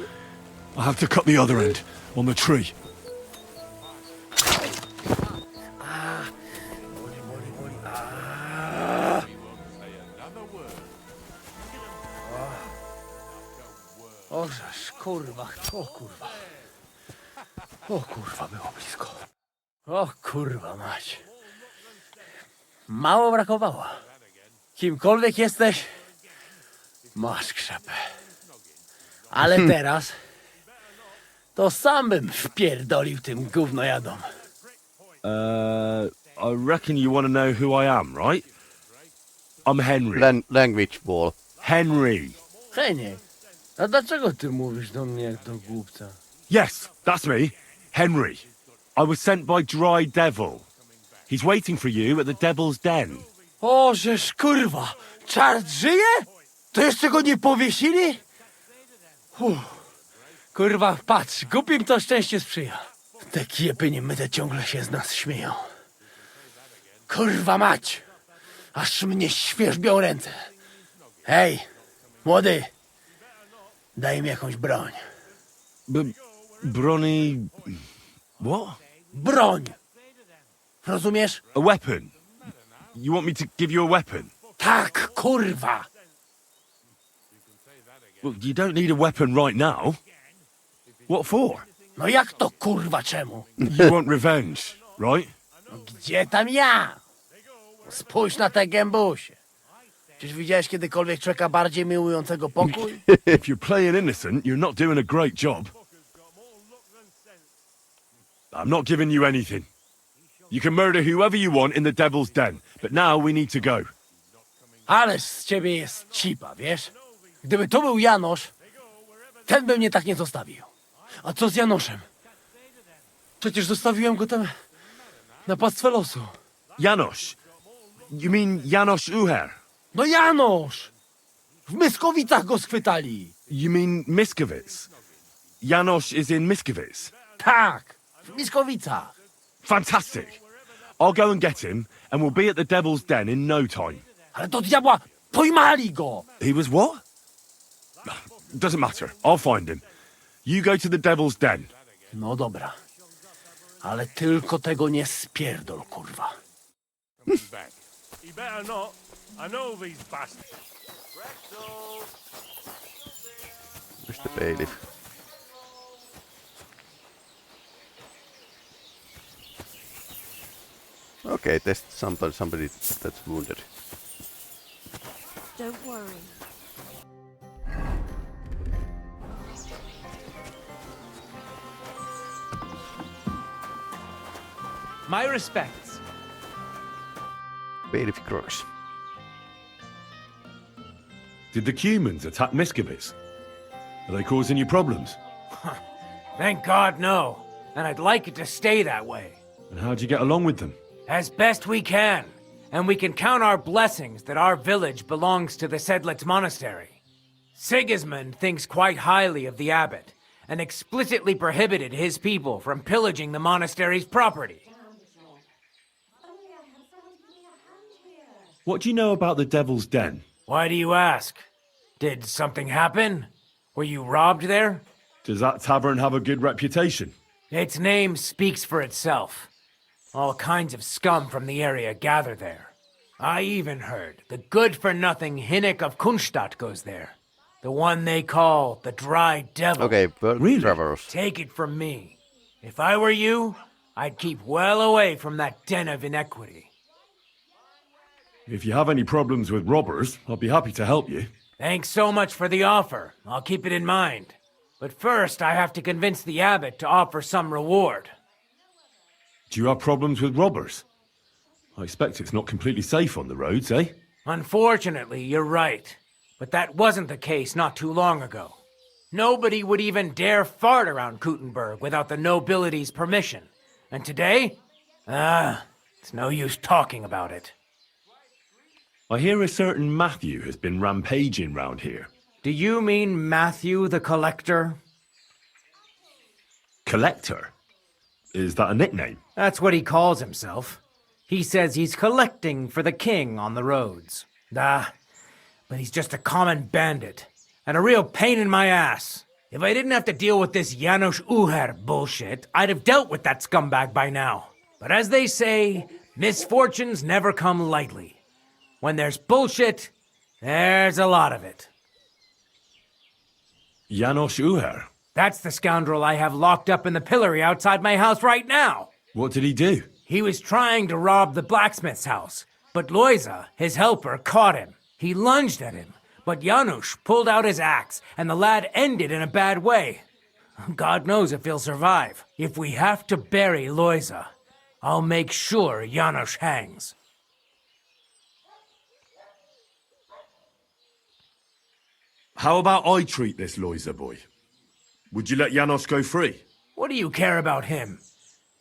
I have to cut the other end, on the tree. O, kurwa, o kurwa. O kurwa, było blisko. O kurwa mać. Mało brakowało. Kimkolwiek jesteś, masz krzepę. Ale teraz to sam bym wpierdolił tym gównojadom. I reckon you want to know who I am, right? I'm Henry. Language ball. Henry. Heniek, a dlaczego ty mówisz do mnie jak do głupca? Yes, that's me. Henry. I was sent by Dry Devil. He's waiting for you at the Devil's Den. O, żeż kurwa, czart żyje? To jeszcze go nie powiesili? Kurwa, patrz, głupim to szczęście sprzyja. Te kiepy niemyte ciągle się z nas śmieją. Kurwa mać, aż mnie świerzbią ręce. Hej, młody, daj mi jakąś broń. Brony... What? Broń! Rozumiesz? A weapon. You want me to give you a weapon? Tak, kurwa! Well, you don't need a weapon right now. What for? No jak to kurwa czemu? You want revenge, right? No gdzie tam ja? Spójrz na te gębusie. Czyż widziałeś kiedykolwiek człowieka bardziej miłującego pokój? If you're playing innocent, you're not doing a great job. I'm not giving you anything. You can murder whoever you want in the Devil's Den, but now we need to go. Ależ z ciebie jest cipa, wiesz? Gdyby to był Janosz, ten by mnie tak nie zostawił. A co z Janoszem? Przecież zostawiłem go tam na pastwę losu. Janosz? You mean Janosz Uher? No Janosz! W Myskowicach go schwytali. You mean Miskowic? Janosz is in Miskowic? Tak, w Myskowicach. Fantastic. I'll go and get him, and we'll be at the Devil's Den in no time. Ale do diabła, pojmali go! He was what? Doesn't matter. I'll find him. You go to the Devil's Den. No dobra. Ale tylko tego nie spierdol, kurwa. Where's the bailiff? Okay, there's somebody that's wounded. Don't worry. My respects. Bailiff Crooks. Did the Cumans attack Miskovic? Are they causing you problems? Thank God, no. And I'd like it to stay that way. And how'd you get along with them? As best we can. And we can count our blessings that our village belongs to the Sedlitz Monastery. Sigismund thinks quite highly of the abbot, and explicitly prohibited his people from pillaging the monastery's property. What do you know about the Devil's Den? Why do you ask? Did something happen? Were you robbed there? Does that tavern have a good reputation? Its name speaks for itself. All kinds of scum from the area gather there. I even heard the good-for-nothing Hinnik of Kunstadt goes there. The one they call the Dry Devil. Okay, but really? Travelers. Take it from me. If I were you, I'd keep well away from that den of inequity. If you have any problems with robbers, I'll be happy to help you. Thanks so much for the offer. I'll keep it in mind. But first, I have to convince the abbot to offer some reward. Do you have problems with robbers? I expect it's not completely safe on the roads, eh? Unfortunately, you're right. But that wasn't the case not too long ago. Nobody would even dare fart around Kuttenberg without the nobility's permission. And today? It's no use talking about it. I hear a certain Matthew has been rampaging round here. Do you mean Matthew the Collector? Collector? Is that a nickname? That's what he calls himself. He says he's collecting for the king on the roads. But he's just a common bandit. And a real pain in my ass. If I didn't have to deal with this Janos Uher bullshit, I'd have dealt with that scumbag by now. But as they say, misfortunes never come lightly. When there's bullshit, there's a lot of it. Janos Uher? That's the scoundrel I have locked up in the pillory outside my house right now. What did he do? He was trying to rob the blacksmith's house, But Loisa, his helper, caught him. He lunged at him, but Janusz pulled out his axe, and the lad ended in a bad way. God knows if he'll survive. If we have to bury Loisa, I'll make sure Janusz hangs. How about I treat this Loisa boy? Would you let Janos go free? What do you care about him?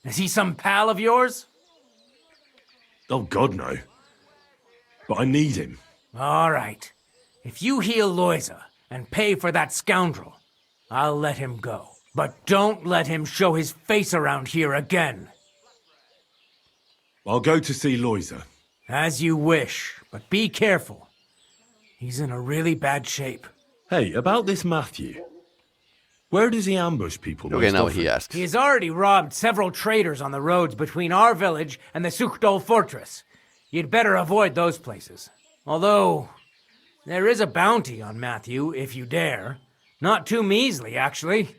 Is he some pal of yours? Oh, God, no. But I need him. All right. If you heal Loisa and pay for that scoundrel, I'll let him go. But don't let him show his face around here again. I'll go to see Loisa. As you wish, but be careful. He's in a really bad shape. Hey, about this Matthew. Where does he ambush people? Okay, now he asks. He has already robbed several traders on the roads between our village and the Sukhdol fortress. You'd better avoid those places. Although, there is a bounty on Matthew, if you dare. Not too measly, actually.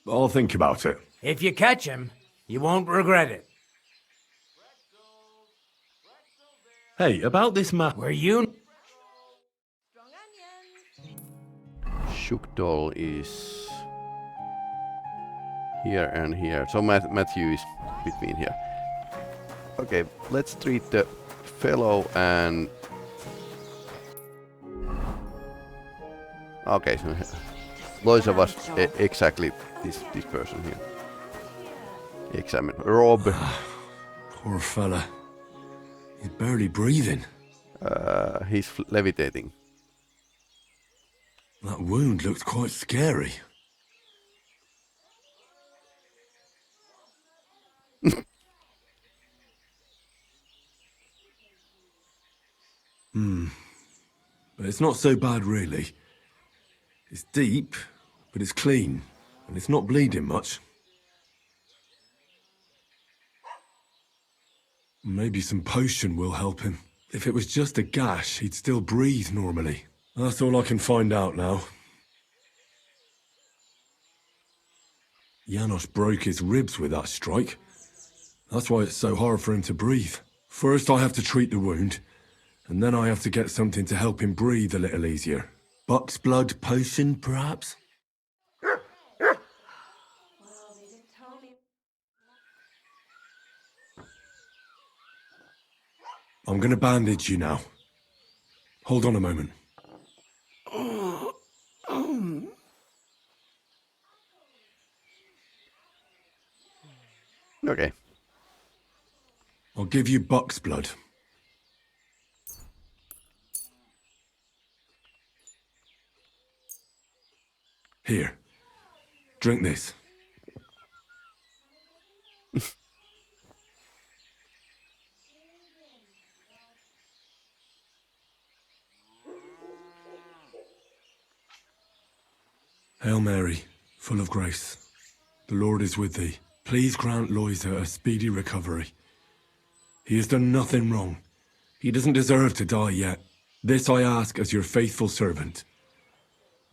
I'll think about it. If you catch him, you won't regret it. Hey, about this map. Were you... Sukhdol is here and here. So Matthew is between here. Okay, let's treat the fellow and... Okay, so Loisa was exactly this person here. Examine. Rob. Poor fella. He's barely breathing. He's levitating. That wound looked quite scary. But it's not so bad, really. It's deep, but it's clean, and it's not bleeding much. Maybe some potion will help him. If it was just a gash, he'd still breathe normally. That's all I can find out now. Janos broke his ribs with that strike. That's why it's so hard for him to breathe. First I have to treat the wound, and then I have to get something to help him breathe a little easier. Buck's blood potion, perhaps? I'm gonna bandage you now. Hold on a moment. Okay. I'll give you Buck's blood. Here. Drink this. Hail Mary, full of grace. The Lord is with thee. Please grant Loisa a speedy recovery. He has done nothing wrong. He doesn't deserve to die yet. This I ask as your faithful servant.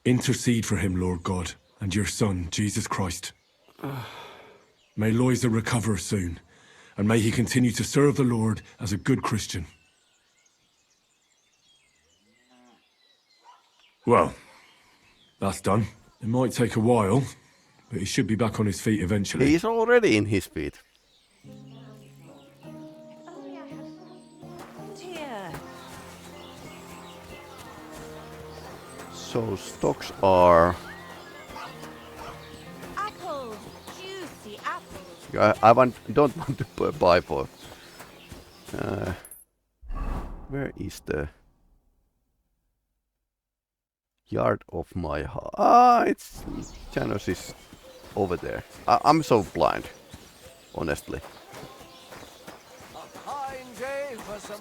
Intercede for him, Lord God, and your Son, Jesus Christ. May Loisa recover soon, and may he continue to serve the Lord as a good Christian. Well, that's done. It might take a while, but he should be back on his feet eventually. He's already in his feet. So stocks are... Apples, juicy apples. Don't want to buy for... where is the... yard of my house? Ah, it's... Janos is over there. I'm so blind, honestly. A fine day for some...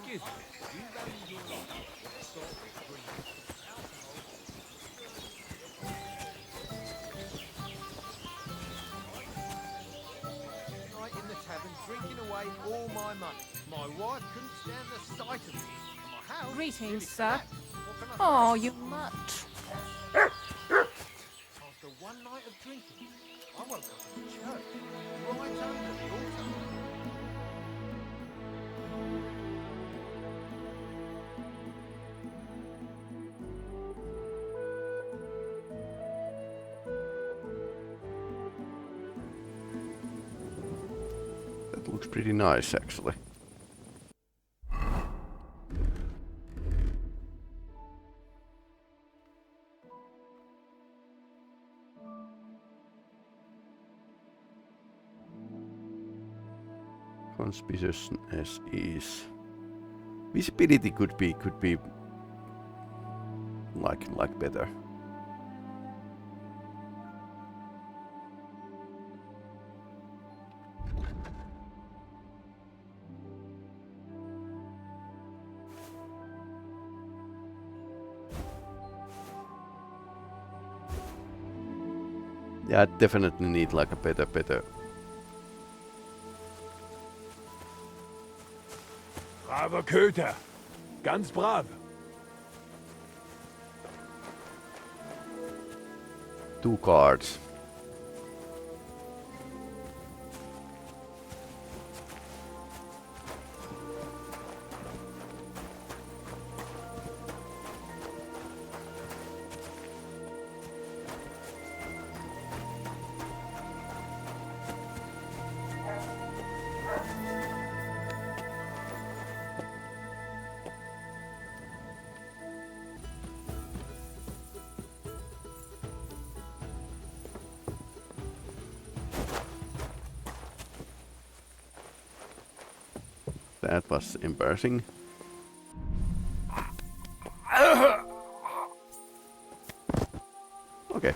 in the tavern, drinking away all my money. My wife couldn't stand the sight of me. My house... Greetings, sir. Oh, you mutt. After one night of drinking, I woke up in the church, right under the altar. That looks pretty nice, actually. Conspicuousness is visibility could be like better. Yeah, I definitely need like a better. Braver Köter. Ganz brav. 2 cards. That was embarrassing. Okay.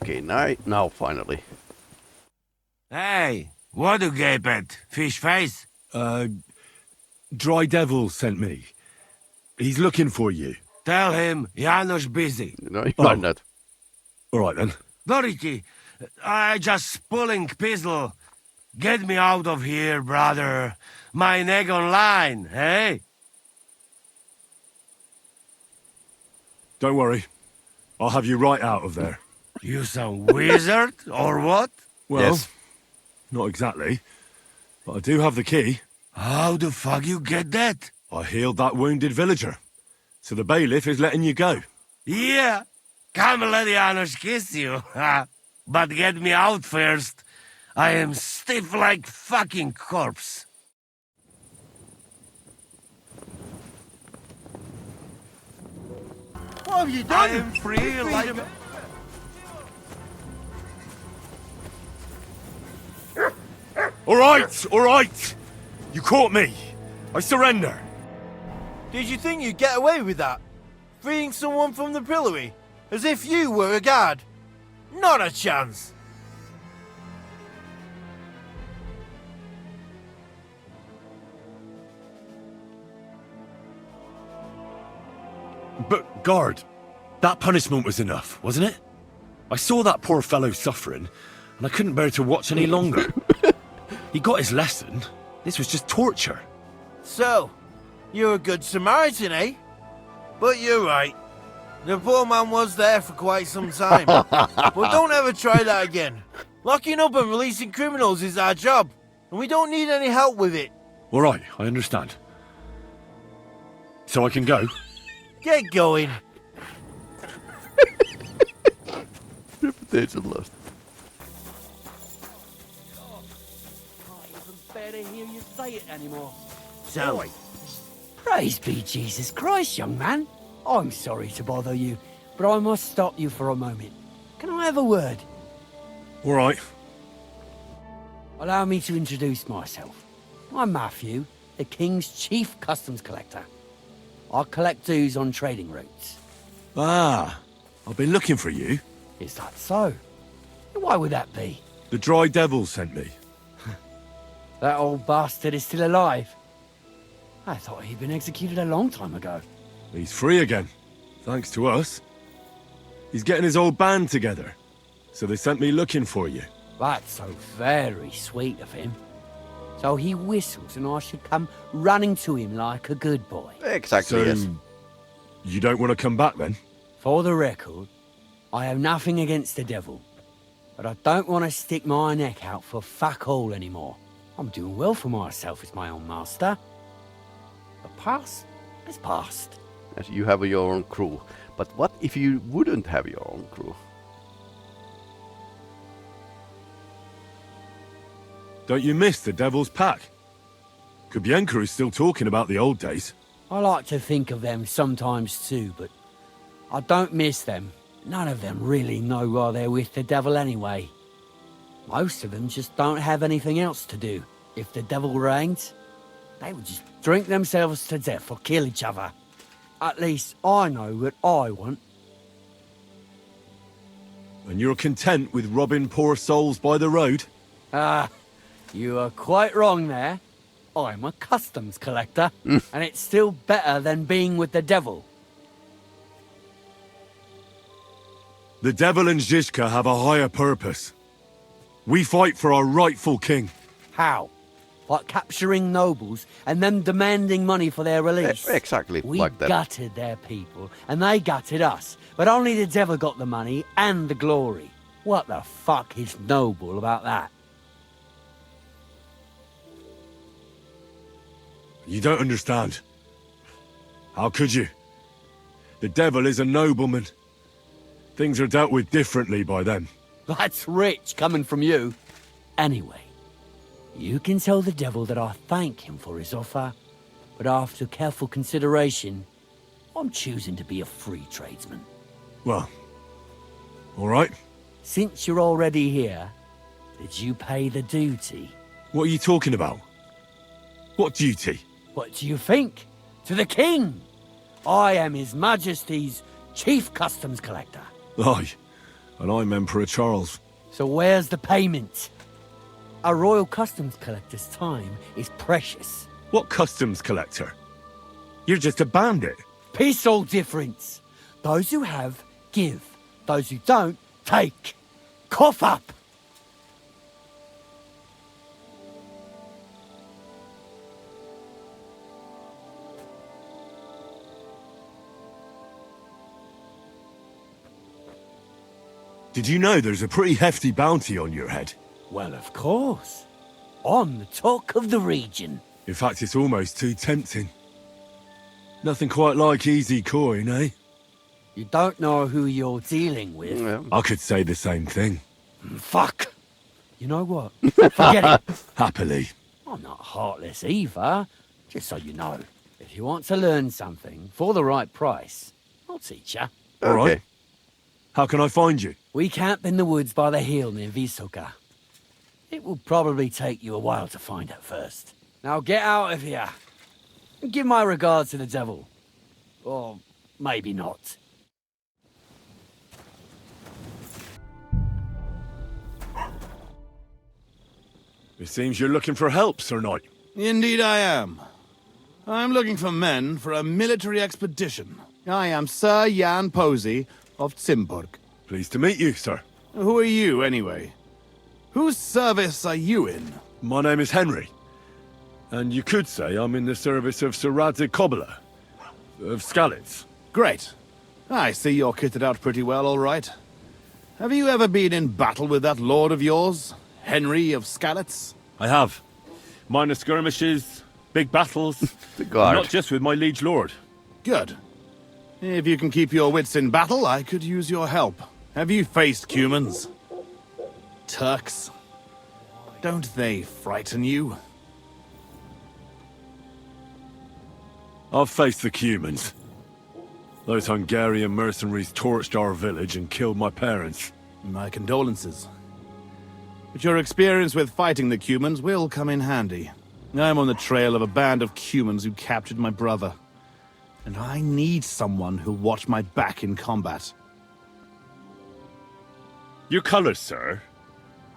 Okay, now finally. Hey, what do you gape at? Fish face? Dry Devil sent me. He's looking for you. Tell him Janos busy. No, you are not. Alright then. Dorothy, I just pulling pistol. Get me out of here, brother. My neck on line, hey? Don't worry. I'll have you right out of there. You some wizard, or what? Well, Yes. Not exactly. But I do have the key. How the fuck you get that? I healed that wounded villager. So the bailiff is letting you go. Yeah, come let Janos kiss you. But get me out first. I am stiff like fucking corpse. What have you done? I am free like... Alright! You caught me. I surrender. Did you think you'd get away with that? Freeing someone from the pillory? As if you were a guard? Not a chance! But, guard, that punishment was enough, wasn't it? I saw that poor fellow suffering, and I couldn't bear to watch any longer. He got his lesson. This was just torture. So, you're a good Samaritan, eh? But you're right. The poor man was there for quite some time. But don't ever try that again. Locking up and releasing criminals is our job, and we don't need any help with it. Alright, I understand. So I can go? Get going. Reputation lost. Better hear you say it anymore. So, Praise be Jesus Christ, young man. I'm sorry to bother you, but I must stop you for a moment. Can I have a word? Alright. Allow me to introduce myself. I'm Matthew, the king's chief customs collector. I collect dues on trading routes. Ah, I've been looking for you. Is that so? Why would that be? The Dry Devil sent me. That old bastard is still alive. I thought he'd been executed a long time ago. He's free again, thanks to us. He's getting his old band together, so they sent me looking for you. That's so very sweet of him. So he whistles and I should come running to him like a good boy. Exactly, So, yes. you don't want to come back then? For the record, I have nothing against the devil, but I don't want to stick my neck out for fuck all anymore. I'm doing well for myself as my own master. The past is past. As you have your own crew. But what if you wouldn't have your own crew? Don't you miss the Devil's Pack? Kubienka is still talking about the old days. I like to think of them sometimes too, but I don't miss them. None of them really know why they're with the devil anyway. Most of them just don't have anything else to do. If the devil reigns, they would just drink themselves to death or kill each other. At least I know what I want. And you're content with robbing poor souls by the road? Ah, you are quite wrong there. I'm a customs collector, and it's still better than being with the devil. The devil and Zizka have a higher purpose. We fight for our rightful king. How? Like capturing nobles and them demanding money for their release? Exactly We like that. gutted their people, and they gutted us. But only the devil got the money and the glory. What the fuck is noble about that? You don't understand. How could you? The devil is a nobleman. Things are dealt with differently by them. That's rich coming from you. Anyway, you can tell the devil that I thank him for his offer, but after careful consideration, I'm choosing to be a free tradesman. Well, all right. Since you're already here, did you pay the duty? What are you talking about? What duty? What do you think? To the king! I am His Majesty's Chief Customs Collector. Aye, and I'm Emperor Charles. So where's the payment? A royal customs collector's time is precious. What customs collector? You're just a bandit. Peace all difference. Those who have, give. Those who don't, take. Cough up! Did you know there's a pretty hefty bounty on your head? Well, of course. I'm the talk of the region. In fact, it's almost too tempting. Nothing quite like easy coin, eh? You don't know who you're dealing with. I could say the same thing. Fuck! You know what? Forget it. Happily. I'm not heartless either, just so you know. If you want to learn something for the right price, I'll teach you. All right. How can I find you? We camp in the woods by the hill near Visoka. It will probably take you a while to find it first. Now get out of here. And give my regards to the devil. Or maybe not. It seems you're looking for help, Sir Knight. Indeed I am. I'm looking for men for a military expedition. I am Sir Jan Posey of Zimburg. Pleased to meet you, sir. Who are you, anyway? Whose service are you in? My name is Henry. And you could say I'm in the service of Sir Radzig Kobyla, of Skalitz. Great. I see you're kitted out pretty well, all right. Have you ever been in battle with that lord of yours, Henry of Skalitz? I have. Minor skirmishes, big battles. The guard. Not just with my liege lord. Good. If you can keep your wits in battle, I could use your help. Have you faced Cumans? Turks? Don't they frighten you? I've faced the Cumans. Those Hungarian mercenaries torched our village and killed my parents. My condolences. But your experience with fighting the Cumans will come in handy. I'm on the trail of a band of humans who captured my brother. And I need someone who'll watch my back in combat. Your colours, sir?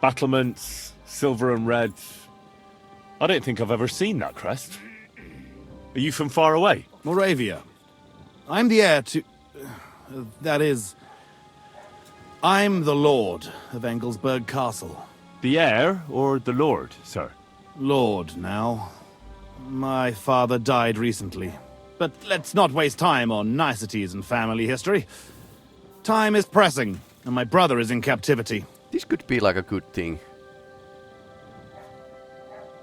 Battlements, silver and red. I don't think I've ever seen that crest. Are you from far away? Moravia. I'm the heir to... that is... I'm the Lord of Engelsberg Castle. The heir or the lord, sir? Lord, now. My father died recently. But let's not waste time on niceties and family history. Time is pressing, and my brother is in captivity. This could be like a good thing.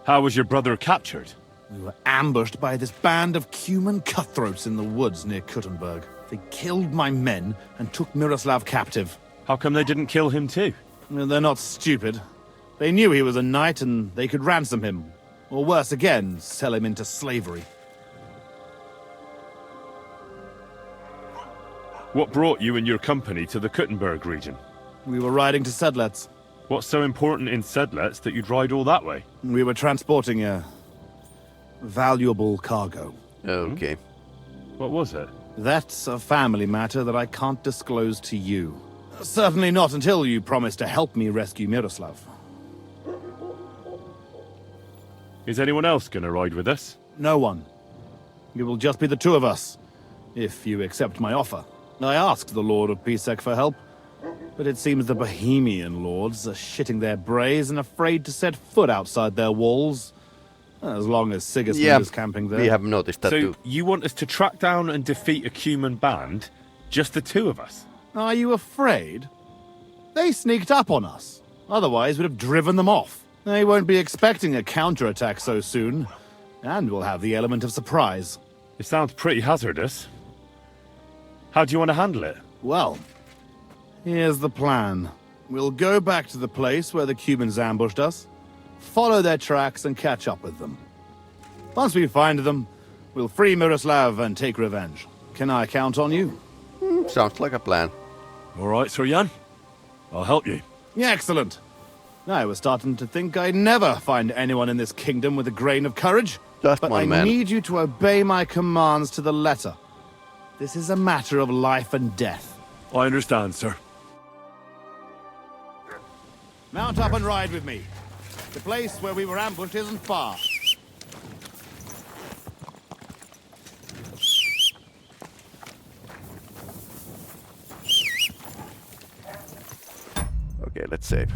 How was your brother captured? We were ambushed by this band of Cuman cutthroats in the woods near Kuttenberg. They killed my men and took Miroslav captive. How come they didn't kill him too? Well, they're not stupid. They knew he was a knight and they could ransom him. Or worse again, sell him into slavery. What brought you and your company to the Kuttenberg region? We were riding to Sedlets. What's so important in Sedlets that you'd ride all that way? We were transporting a valuable cargo. Okay. What was it? That's a family matter that I can't disclose to you. Certainly not until you promise to help me rescue Miroslav. Is anyone else gonna ride with us? No one. It will just be the two of us, if you accept my offer. I asked the Lord of Pisek for help, but it seems the Bohemian lords are shitting their brays and afraid to set foot outside their walls. As long as Sigismund is camping there. We have noticed that too. So you want us to track down and defeat a Cuman band? Just the two of us? Are you afraid? They sneaked up on us. Otherwise, we'd have driven them off. They won't be expecting a counterattack so soon. And we'll have the element of surprise. It sounds pretty hazardous. How do you want to handle it? Well, here's the plan. We'll go back to the place where the Cumans ambushed us, follow their tracks and catch up with them. Once we find them, we'll free Miroslav and take revenge. Can I count on you? Sounds like a plan. All right, Sir Jan. I'll help you. Yeah, excellent. I was starting to think I'd never find anyone in this kingdom with a grain of courage. Just but one I man. need you to obey my commands to the letter. This is a matter of life and death. I understand, sir. Mount up and ride with me. The place where we were ambushed isn't far. Okay, let's save.